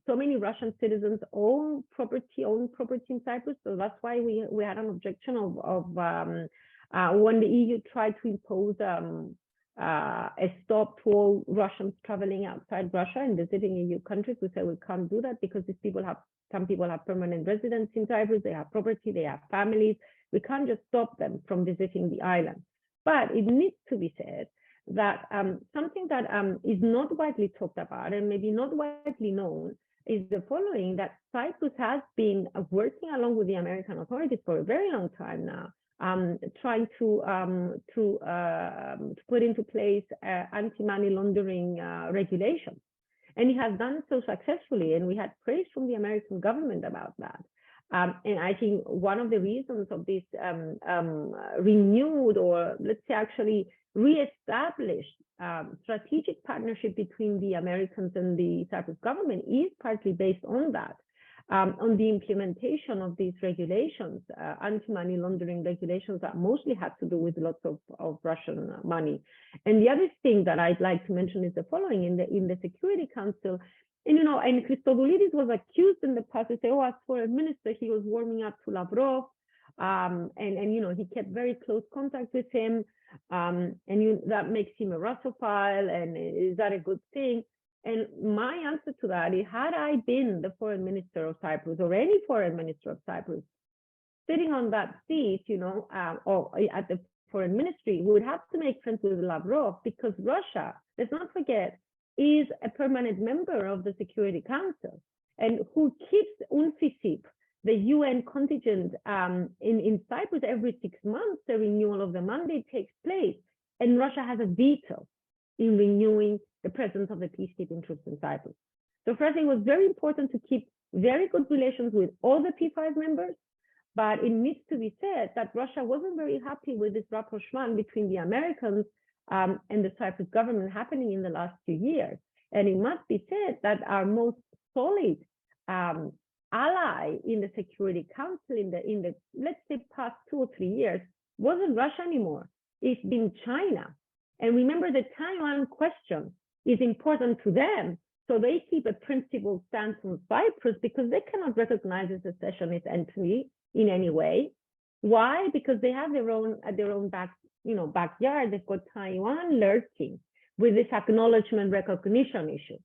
so many Russian citizens own property in Cyprus. So that's why we had an objection of when the EU tried to impose a stop to all Russians traveling outside Russia and visiting EU countries. We said we can't do that because some people have permanent residence in Cyprus, they have property, they have families. We can't just stop them from visiting the island. But it needs to be said that something that is not widely talked about and maybe not widely known is the following: that Cyprus has been working along with the American authorities for a very long time now, trying to put into place anti-money laundering regulations. And it has done so successfully, and we had praise from the American government about that. And I think one of the reasons of this renewed, or let's say actually re-established strategic partnership between the Americans and the Cyprus government is partly based on that, on the implementation of these regulations, anti-money laundering regulations that mostly had to do with lots of Russian money. And the other thing that I'd like to mention is the following: in the Security Council, And, and Christodoulidis was accused in the past to say, oh, as foreign minister, he was warming up to Lavrov. And he kept very close contact with him. That makes him a Russophile. And is that a good thing? And my answer to that is, had I been the foreign minister of Cyprus or any foreign minister of Cyprus sitting on that seat, or at the foreign ministry, we would have to make friends with Lavrov, because Russia, let's not forget, is a permanent member of the Security Council, and who keeps UNFICYP, the UN contingent in Cyprus. Every 6 months, the renewal of the mandate takes place, and Russia has a veto in renewing the presence of the peacekeeping troops in Cyprus. So for us, it was very important to keep very good relations with all the P5 members, but it needs to be said that Russia wasn't very happy with this rapprochement between the Americans and the Cyprus government happening in the last 2 years. And it must be said that our most solid ally in the Security Council in the let's say past 2 or 3 years wasn't Russia anymore. It's been China. And remember, the Taiwan question is important to them. So they keep a principled stance on Cyprus because they cannot recognize a secessionist entity in any way. Why? Because they have their own backyard. They've got Taiwan lurking with this acknowledgement recognition issue.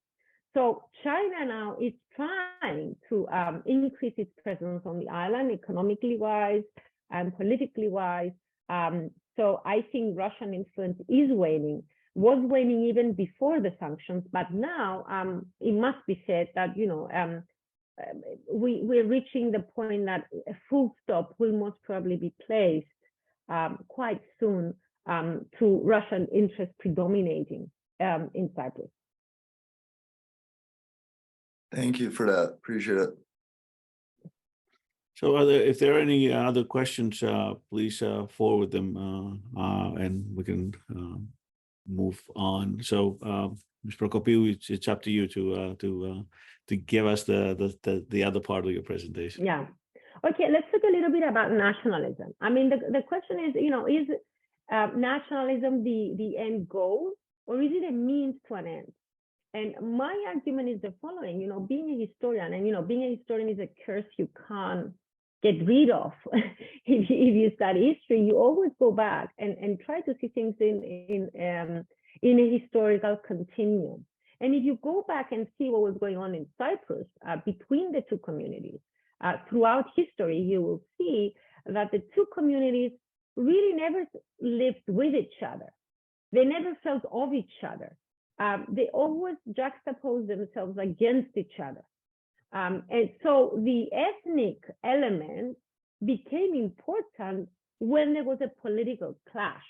So China now is trying to increase its presence on the island, economically wise and politically wise. So I think Russian influence is waning, was waning even before the sanctions, but now it must be said that, we're reaching the point that a full stop will most probably be placed quite soon to Russian interest predominating in Cyprus. Thank you for that. Appreciate it. So if there are any other questions, please forward them and we can move on. So Ms. Prokopiou, it's up to you to give us the other part of your presentation. Yeah. Okay, let's talk a little bit about nationalism. I mean, the question is, is nationalism the end goal, or is it a means to an end? And my argument is the following, being a historian, and being a historian is a curse you can't get rid of. if you study history, you always go back and try to see things in a historical continuum. And if you go back and see what was going on in Cyprus between the two communities throughout history, you will see that the two communities really never lived with each other. They never felt of each other. They always juxtaposed themselves against each other. And so the ethnic element became important when there was a political clash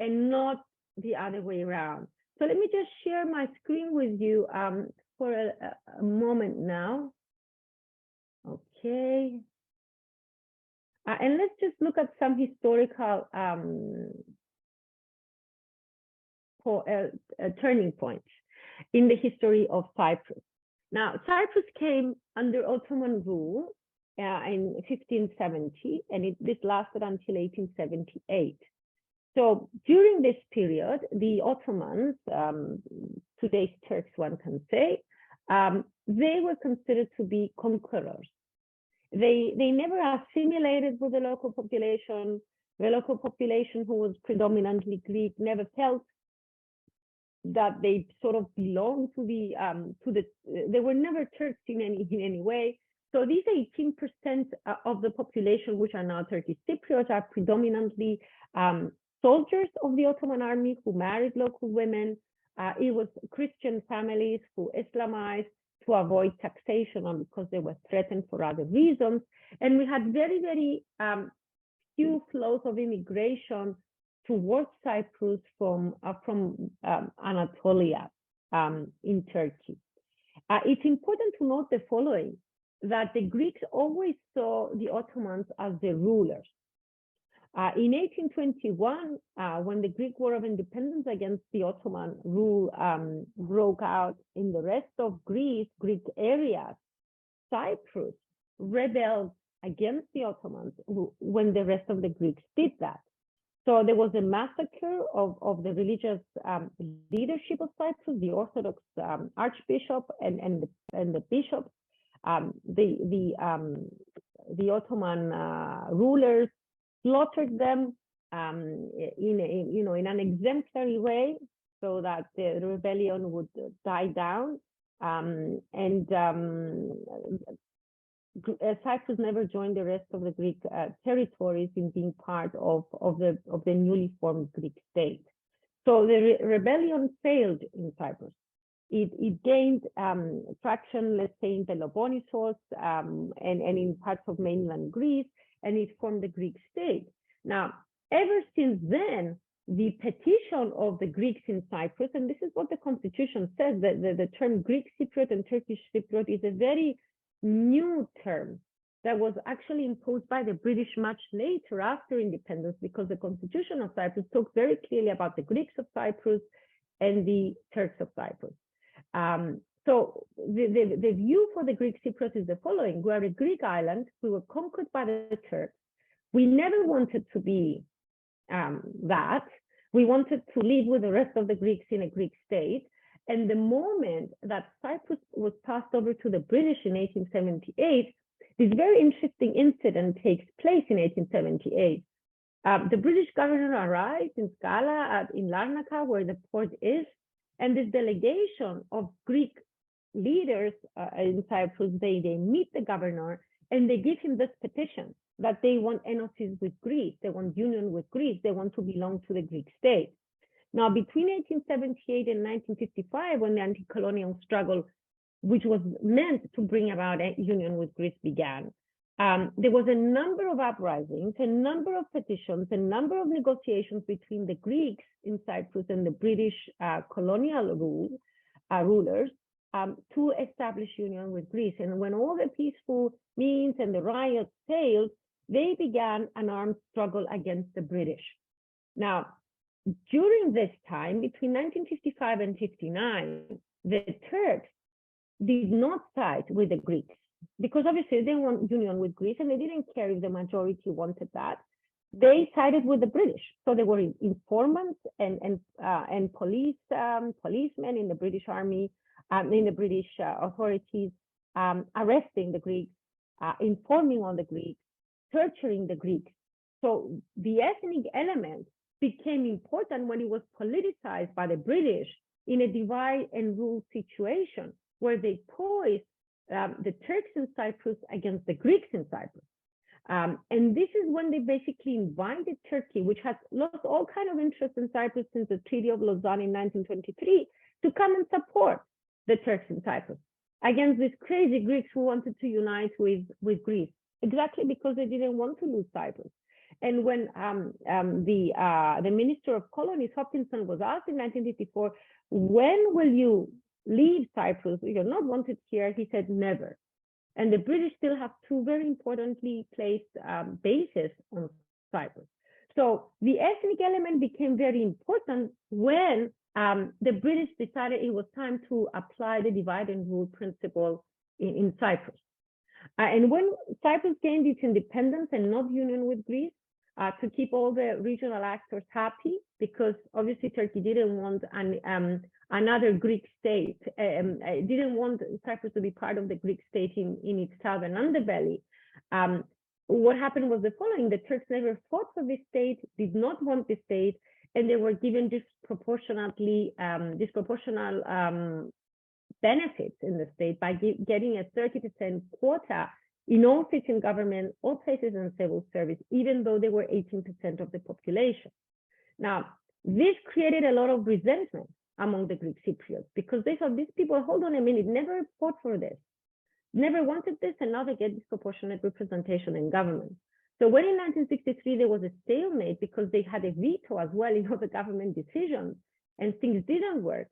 and not the other way around. So let me just share my screen with you for a moment now. Okay. And let's just look at some historical turning points in the history of Cyprus. Now, Cyprus came under Ottoman rule in 1570, and this lasted until 1878. So during this period, the Ottomans, today's Turks, one can say, they were considered to be conquerors. They never assimilated with the local population. The local population, who was predominantly Greek, never felt that they sort of belonged to they were never Turks in any way. So these 18% of the population, which are now Turkish Cypriots, are predominantly soldiers of the Ottoman army who married local women. It was Christian families who Islamized to avoid taxation and because they were threatened for other reasons. And we had very, very few flows of immigration towards Cyprus from Anatolia in Turkey. It's important to note the following, that the Greeks always saw the Ottomans as the rulers. In 1821, when the Greek War of Independence against the Ottoman rule broke out in the rest of Greece, Greek areas, Cyprus rebelled against the Ottomans when the rest of the Greeks did that. So there was a massacre of the religious leadership of Cyprus, the Orthodox archbishop and the bishops, the Ottoman rulers slaughtered them in an exemplary way, so that the rebellion would die down. Cyprus never joined the rest of the Greek territories in being part of the newly formed Greek state. So the rebellion failed in Cyprus. It gained traction, let's say, in Peloponnesos and in parts of mainland Greece, and it formed the Greek state. Now, ever since then, the petition of the Greeks in Cyprus, and this is what the constitution says, that the term Greek Cypriot and Turkish Cypriot is a very new term that was actually imposed by the British much later after independence, because the constitution of Cyprus talks very clearly about the Greeks of Cyprus and the Turks of Cyprus. So the view for the Greek Cypriots is the following: we are a Greek island, we were conquered by the Turks, we never wanted to be that, we wanted to live with the rest of the Greeks in a Greek state. And the moment that Cyprus was passed over to the British in 1878, this very interesting incident takes place in 1878. The British governor arrives in Skala, in Larnaca, where the port is, and this delegation of Greek leaders in Cyprus, they meet the governor and they give him this petition that they want enosis with Greece, they want union with Greece, they want to belong to the Greek state. Now, between 1878 and 1955, when the anti-colonial struggle, which was meant to bring about a union with Greece, began, there was a number of uprisings, a number of petitions, a number of negotiations between the Greeks in Cyprus and the British colonial rulers to establish union with Greece. And when all the peaceful means and the riots failed, they began an armed struggle against the British. Now, during this time, between 1955 and 59, the Turks did not side with the Greeks, because obviously they didn't want union with Greece and they didn't care if the majority wanted that. They sided with the British. So there were informants and policemen in the British army, in the British authorities, arresting the Greeks, informing on the Greeks, torturing the Greeks. So the ethnic element became important when it was politicized by the British in a divide and rule situation, where they poised the Turks in Cyprus against the Greeks in Cyprus. And this is when they basically invited Turkey, which has lost all kind of interest in Cyprus since the Treaty of Lausanne in 1923, to come and support the Turks in Cyprus against these crazy Greeks who wanted to unite with Greece, exactly because they didn't want to lose Cyprus. And when the Minister of Colonies, Hopkinson, was asked in 1954, when will you leave Cyprus? You're not wanted here. He said, never. And the British still have two very importantly placed bases on Cyprus. So the ethnic element became very important when the British decided it was time to apply the divide and rule principle in Cyprus. And when Cyprus gained its independence and not union with Greece, to keep all the regional actors happy, because obviously Turkey didn't want another Greek state, didn't want Cyprus to be part of the Greek state in its southern underbelly. What happened was the following: the Turks never fought for this state, did not want the state, and they were given disproportional benefits in the state by getting a 30% quota in all seats in government, all places in civil service, even though they were 18% of the population. Now, this created a lot of resentment among the Greek Cypriots, because they thought, these people, hold on a minute, never fought for this, never wanted this, and now they get disproportionate representation in government. So when in 1963 there was a stalemate, because they had a veto as well in all the government decisions, and things didn't work,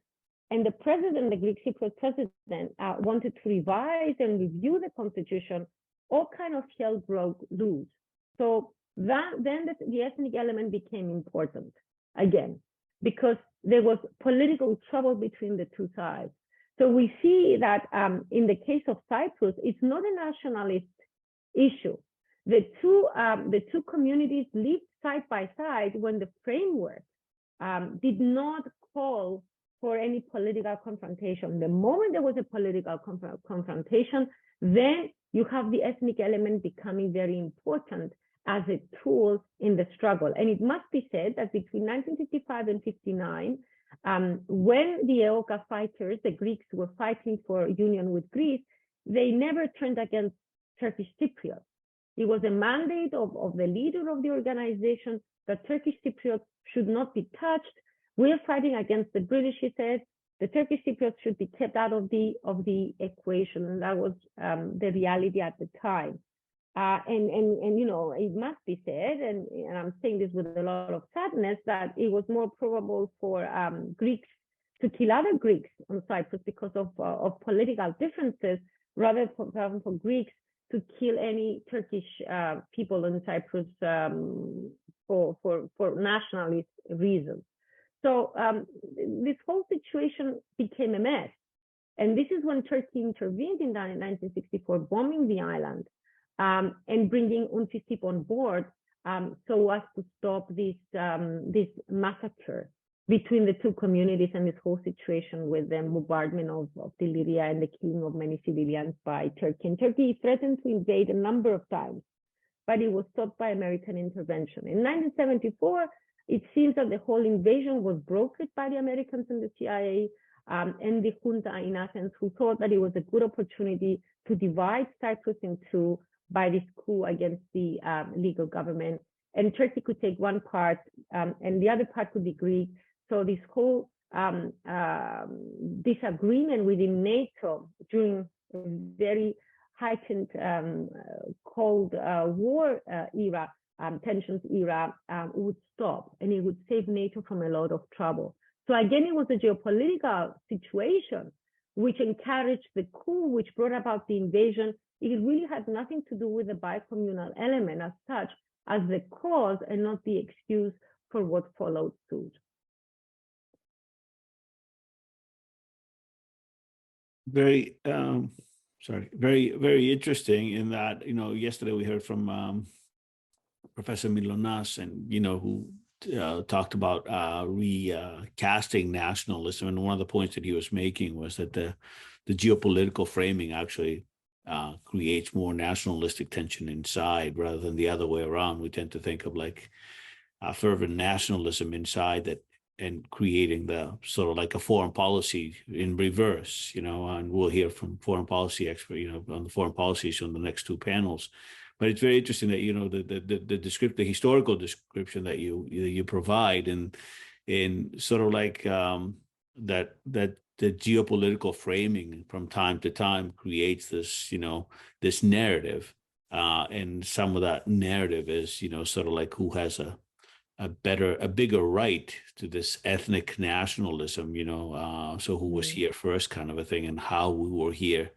and the president, the Greek Cypriot president, wanted to revise and review the constitution, all kind of hell broke loose. So then the ethnic element became important again, because there was political trouble between the two sides. So we see that in the case of Cyprus, it's not a nationalist issue. the two communities lived side by side when the framework did not call for any political confrontation. The moment there was a political confrontation, then you have the ethnic element becoming very important as a tool in the struggle. And it must be said that between 1955 and 59, when the EOKA fighters, the Greeks, were fighting for union with Greece, they never turned against Turkish Cypriots. It was a mandate of the leader of the organization that Turkish Cypriots should not be touched. We're fighting against the British, he said. The Turkish Cypriots should be kept out of the equation, and that was the reality at the time. And you know, it must be said, and I'm saying this with a lot of sadness, that it was more probable for Greeks to kill other Greeks on Cyprus because of political differences, rather than for Greeks to kill any Turkish people in Cyprus for nationalist reasons. So this whole situation became a mess. And this is when Turkey intervened in 1964, bombing the island and bringing UNFICYP on board so as to stop this massacre between the two communities and this whole situation with the bombardment of Deliria and the killing of many civilians by Turkey. And Turkey threatened to invade a number of times, but it was stopped by American intervention. In 1974, it seems that the whole invasion was brokered by the Americans and the CIA and the junta in Athens, who thought that it was a good opportunity to divide Cyprus in two by this coup against the legal government. And Turkey could take one part and the other part could be Greek. So this whole disagreement within NATO during a very heightened Cold War era, tensions era, would stop, and it would save NATO from a lot of trouble. So again, it was a geopolitical situation which encouraged the coup, which brought about the invasion. It really had nothing to do with the bicommunal element as such, as the cause and not the excuse for what followed suit. Very, very interesting in that, you know, yesterday we heard from Professor Milonas, and, you know, who talked about recasting nationalism. And one of the points that he was making was that the geopolitical framing actually creates more nationalistic tension inside rather than the other way around. We tend to think of like fervent nationalism inside that, and creating the sort of like a foreign policy in reverse, you know, and we'll hear from foreign policy expert, you know, on the foreign policies on the next two panels. But it's very interesting that, you know, the historical description that you provide, and in sort of like that the geopolitical framing from time to time creates this, you know, this narrative, and some of that narrative is, you know, sort of like who has a bigger right to this ethnic nationalism, you know, so who was here first kind of a thing, and how we were here,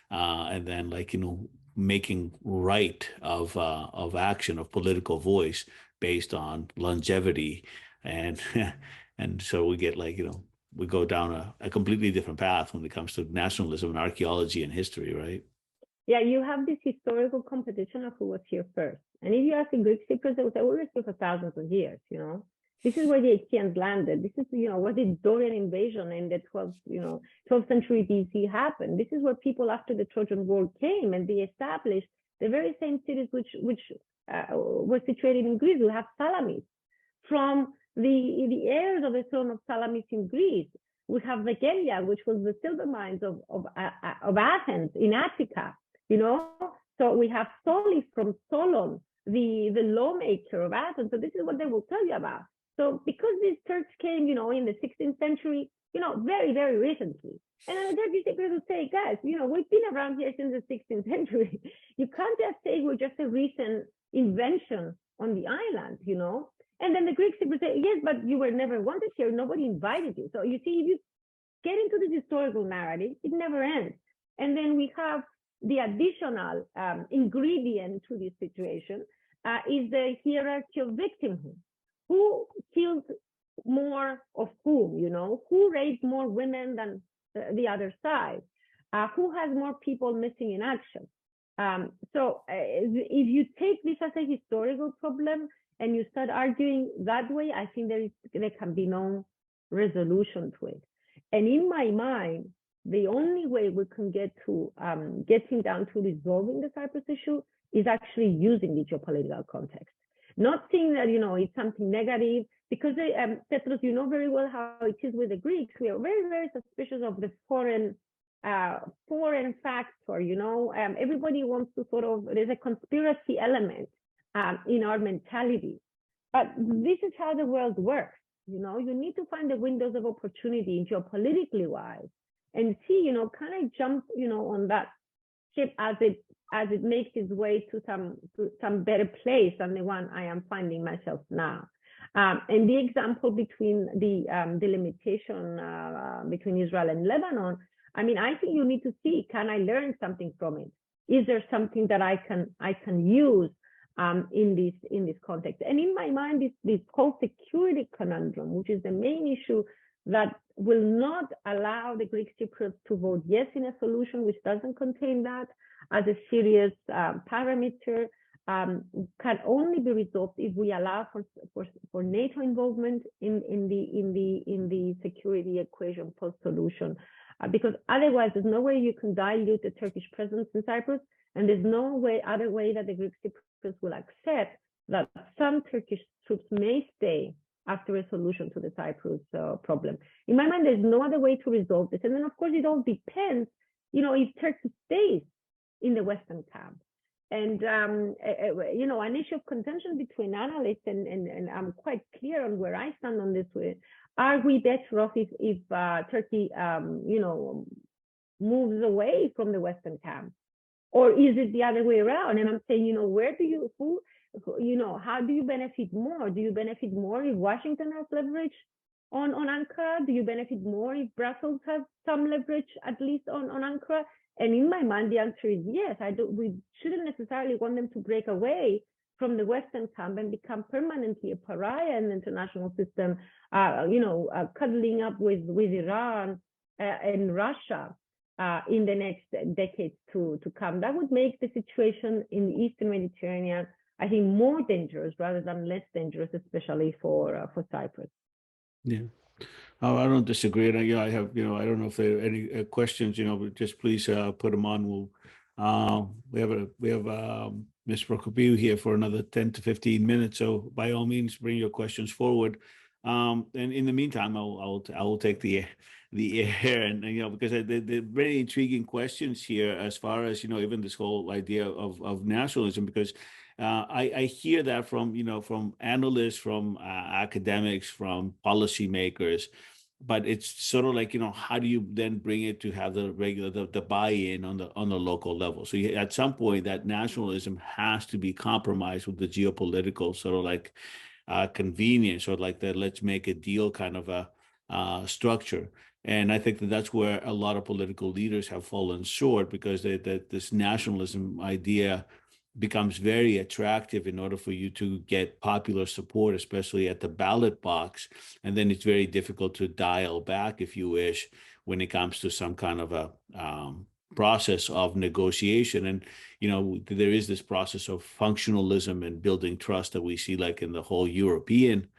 and then, like, you know, making right of action, of political voice based on longevity, and and so we get, like, you know, we go down a completely different path when it comes to nationalism and archaeology and history, right? Yeah, you have this historical competition of who was here first. And if you ask the Greek Cypriots, they would say, we were here for thousands of years, you know. This is where the Achaeans landed. This is, you know, where the Dorian invasion in the 12th century BC happened. This is where people after the Trojan War came, and they established the very same cities which were situated in Greece. We have Salamis. From the heirs of the throne of Salamis in Greece, we have Vegelia, which was the silver mines of Athens in Attica, you know. So we have Solis from Solon, the lawmaker of Athens. So this is what they will tell you about. So because these Turks came, you know, in the 16th century, you know, very, very recently. And then the Turkish people will say, guys, you know, we've been around here since the 16th century. You can't just say we're just a recent invention on the island, you know. And then the Greeks would say, yes, but you were never wanted here. Nobody invited you. So you see, if you get into this historical narrative, it never ends. And then we have the additional ingredient to this situation is the hierarchy of victimhood. Who killed more of whom, you know? Who raped more women than the other side? Who has more people missing in action? If you take this as a historical problem and you start arguing that way, I think there can be no resolution to it. And in my mind, the only way we can get to getting down to resolving the Cyprus issue is actually using the geopolitical context. Not saying that, it's something negative, because Petros, you know very well how it is with the Greeks. We are very, very suspicious of the foreign factor, everybody wants to there's a conspiracy element in our mentality. But this is how the world works. You need to find the windows of opportunity geopolitically wise and see, can I jump, on that ship as it makes its way to some better place than the one I am finding myself now. And the example between the delimitation between Israel and Lebanon, I think you need to see, can I learn something from it? Is there something that I can use in this context? And in my mind, this whole security conundrum, which is the main issue that will not allow the Greek Cypriots to vote yes in a solution which doesn't contain that as a serious parameter, can only be resolved if we allow for NATO involvement in the security equation post-solution. Because otherwise, there's no way you can dilute the Turkish presence in Cyprus, and there's no other way that the Greek Cypriots will accept that some Turkish troops may stay after a solution to the Cyprus problem. In my mind, there's no other way to resolve this. And then, of course, it all depends, if Turkey stays in the Western camp. And, an issue of contention between analysts, and I'm quite clear on where I stand on this. Are we better off if Turkey, moves away from the Western camp? Or is it the other way around? And I'm saying, how do you benefit more? Do you benefit more if Washington has leverage on Ankara? Do you benefit more if Brussels has some leverage, at least on Ankara? And in my mind, the answer is yes. We shouldn't necessarily want them to break away from the Western camp and become permanently a pariah in the international system, cuddling up with Iran and Russia in the next decades to come. That would make the situation in the Eastern Mediterranean, I think, more dangerous rather than less dangerous, especially for Cyprus. Yeah. I don't disagree. And I have, I don't know if there are any questions, but just please put them on. We have Ms. Prokopiou here for another 10 to 15 minutes. So by all means, bring your questions forward. And in the meantime, I will take the air, and because the very intriguing questions here, as far as even this whole idea of nationalism, because I hear that from analysts, from academics, from policymakers, but it's sort of like, how do you then bring it to have the buy-in on the local level? So at some point, that nationalism has to be compromised with the geopolitical sort of like convenience, or like the let's make a deal kind of a structure. And I think that's where a lot of political leaders have fallen short, because this nationalism idea becomes very attractive in order for you to get popular support, especially at the ballot box. And then it's very difficult to dial back, if you wish, when it comes to some kind of a process of negotiation. And, there is this process of functionalism and building trust that we see like in the whole European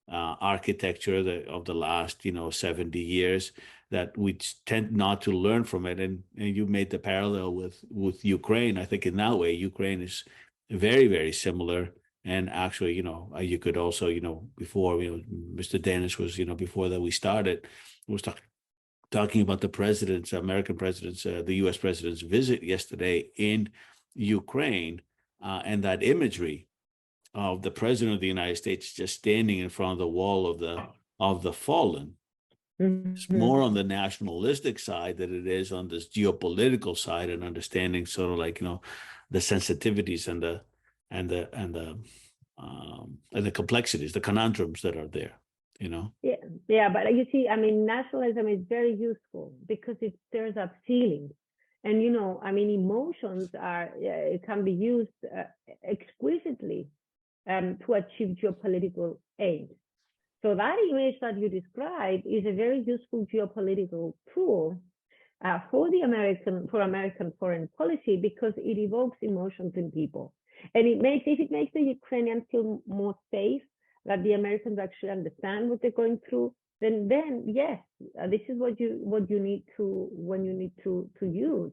architecture of the last, 70 years, that we tend not to learn from it. And you made the parallel with Ukraine. I think in that way, Ukraine is very, very similar. And actually, you could also, before, Mr. Danis was, before that we started, was talking about the American president's, the U.S. president's visit yesterday in Ukraine, and that imagery of the president of the United States just standing in front of the wall of the fallen. It's more on the nationalistic side than it is on this geopolitical side, and understanding sort of like the sensitivities and the complexities, the conundrums that are there. Yeah, but you see, nationalism is very useful because it stirs up feelings, and emotions can be used exquisitely to achieve geopolitical aims. So that image that you describe is a very useful geopolitical tool for American foreign policy, because it evokes emotions in people. And if it makes the Ukrainians feel more safe, that the Americans actually understand what they're going through, then yes, this is what you need to use.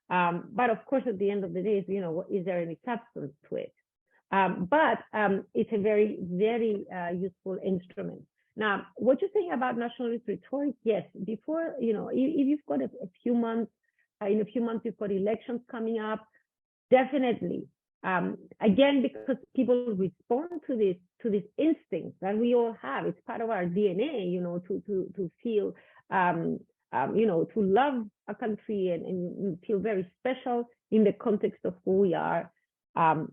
But of course, at the end of the day, is there any substance to it? But it's a very, very useful instrument. Now, what you're saying about nationalist rhetoric, yes, before, if you've got a few months, in a few months, you've got elections coming up, definitely. Again, because people respond to this instinct that we all have. It's part of our DNA, to feel, to love a country and feel very special in the context of who we are. I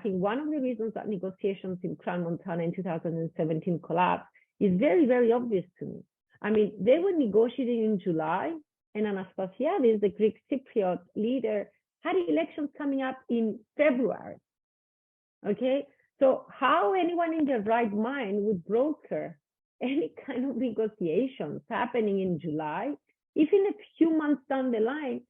think one of the reasons that negotiations in Crans-Montana in 2017 collapsed is very, very obvious to me. I mean, they were negotiating in July, and Anastasiadis, the Greek Cypriot leader, had elections coming up in February. Okay, so how anyone in their right mind would broker any kind of negotiations happening in July if in a few months down the line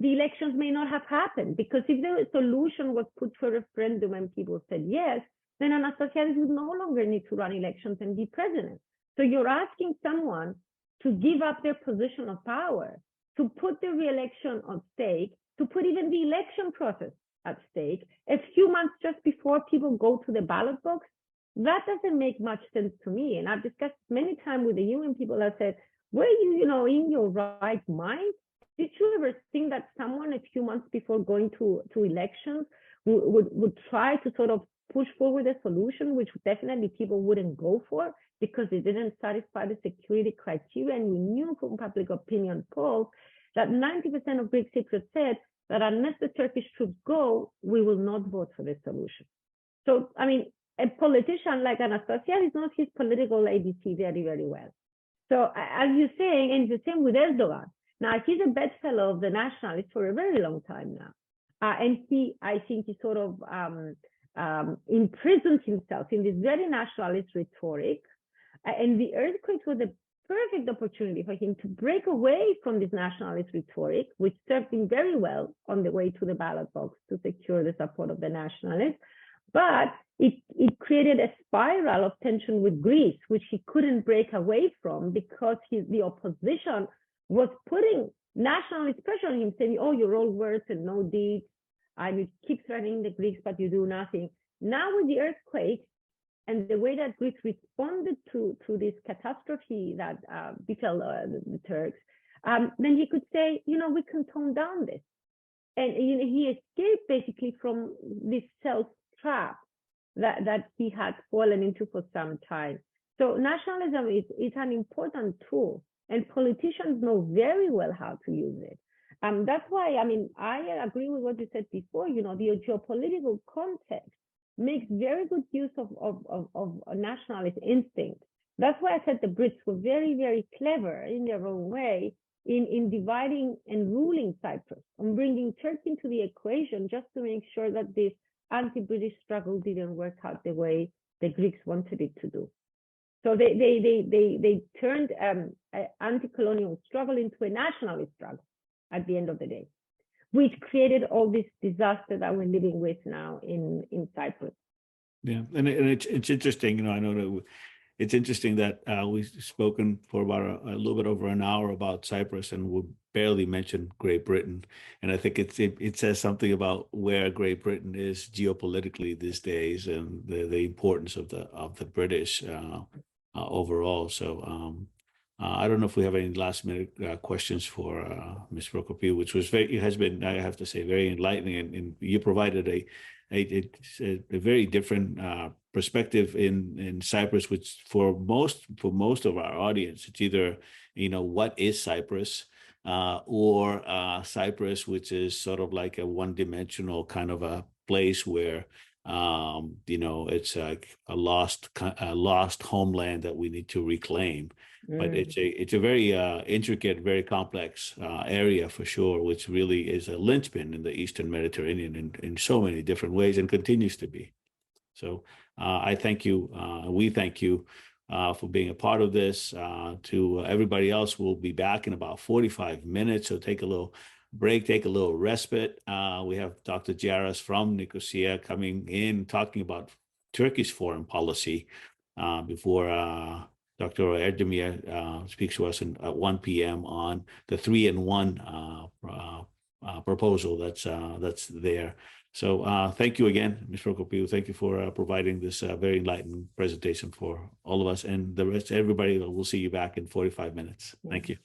the elections may not have happened? Because if the solution was put for referendum and people said yes, then Anastasiadis would no longer need to run elections and be president. So you're asking someone to give up their position of power, to put the re-election on stake, to put even the election process at stake a few months just before people go to the ballot box. That doesn't make much sense to me. And I've discussed many times with the UN people that said, were you, in your right mind? Did you ever think that someone a few months before going to elections would try to sort of push forward a solution, which definitely people wouldn't go for because it didn't satisfy the security criteria? And we knew from public opinion polls that 90% of Greek Cypriots said that unless the Turkish troops go, we will not vote for this solution. So, I mean, a politician like Anastasiadis knows his political ABC very, very well. So, as you're saying, and it's the same with Erdogan. Now, he's a bedfellow of the nationalists for a very long time now. And I think he sort of imprisons himself in this very nationalist rhetoric. And the earthquake was a perfect opportunity for him to break away from this nationalist rhetoric, which served him very well on the way to the ballot box to secure the support of the nationalists. But it created a spiral of tension with Greece, which he couldn't break away from because the opposition was putting nationalist pressure on him, saying, oh, you're all words and no deeds, and you keep threatening the Greeks, but you do nothing. Now with the earthquake, and the way that Greece responded to this catastrophe that befell the Turks, then he could say, we can tone down this. And he escaped basically from this self-trap that he had fallen into for some time. So nationalism is an important tool, and politicians know very well how to use it. That's why, I agree with what you said before, the geopolitical context makes very good use of nationalist instinct. That's why I said the Brits were very, very clever in their own way in dividing and ruling Cyprus, and bringing Turkey into the equation just to make sure that this anti-British struggle didn't work out the way the Greeks wanted it to do. So they turned an anti-colonial struggle into a nationalist struggle at the end of the day, which created all this disaster that we're living with now in Cyprus. Yeah, and it's interesting, I know that it's interesting that we've spoken for about a little bit over an hour about Cyprus, and we barely mentioned Great Britain. And I think it says something about where Great Britain is geopolitically these days, and the importance of the British overall. So I don't know if we have any last minute questions for Ms. Prokopiou, which has been, I have to say, very enlightening, and you provided a very different perspective in Cyprus, which for most of our audience, it's either what is Cyprus, or Cyprus, which is sort of like a one-dimensional kind of a place where it's like a lost homeland that we need to reclaim. But it's a very intricate, very complex area for sure, which really is a linchpin in the Eastern Mediterranean in so many different ways, and continues to be. So I thank you. We thank you for being a part of this. To everybody else, we'll be back in about 45 minutes. So take a little break, take a little respite. We have Dr. Jaras from Nicosia coming in, talking about Turkish foreign policy before Dr. Erdemir speaks to us at 1 p.m. on the 3-in-1 proposal that's there. So thank you again, Ms. Prokopiou. Thank you for providing this very enlightening presentation for all of us, and the rest, everybody. We'll see you back in 45 minutes. Thank you.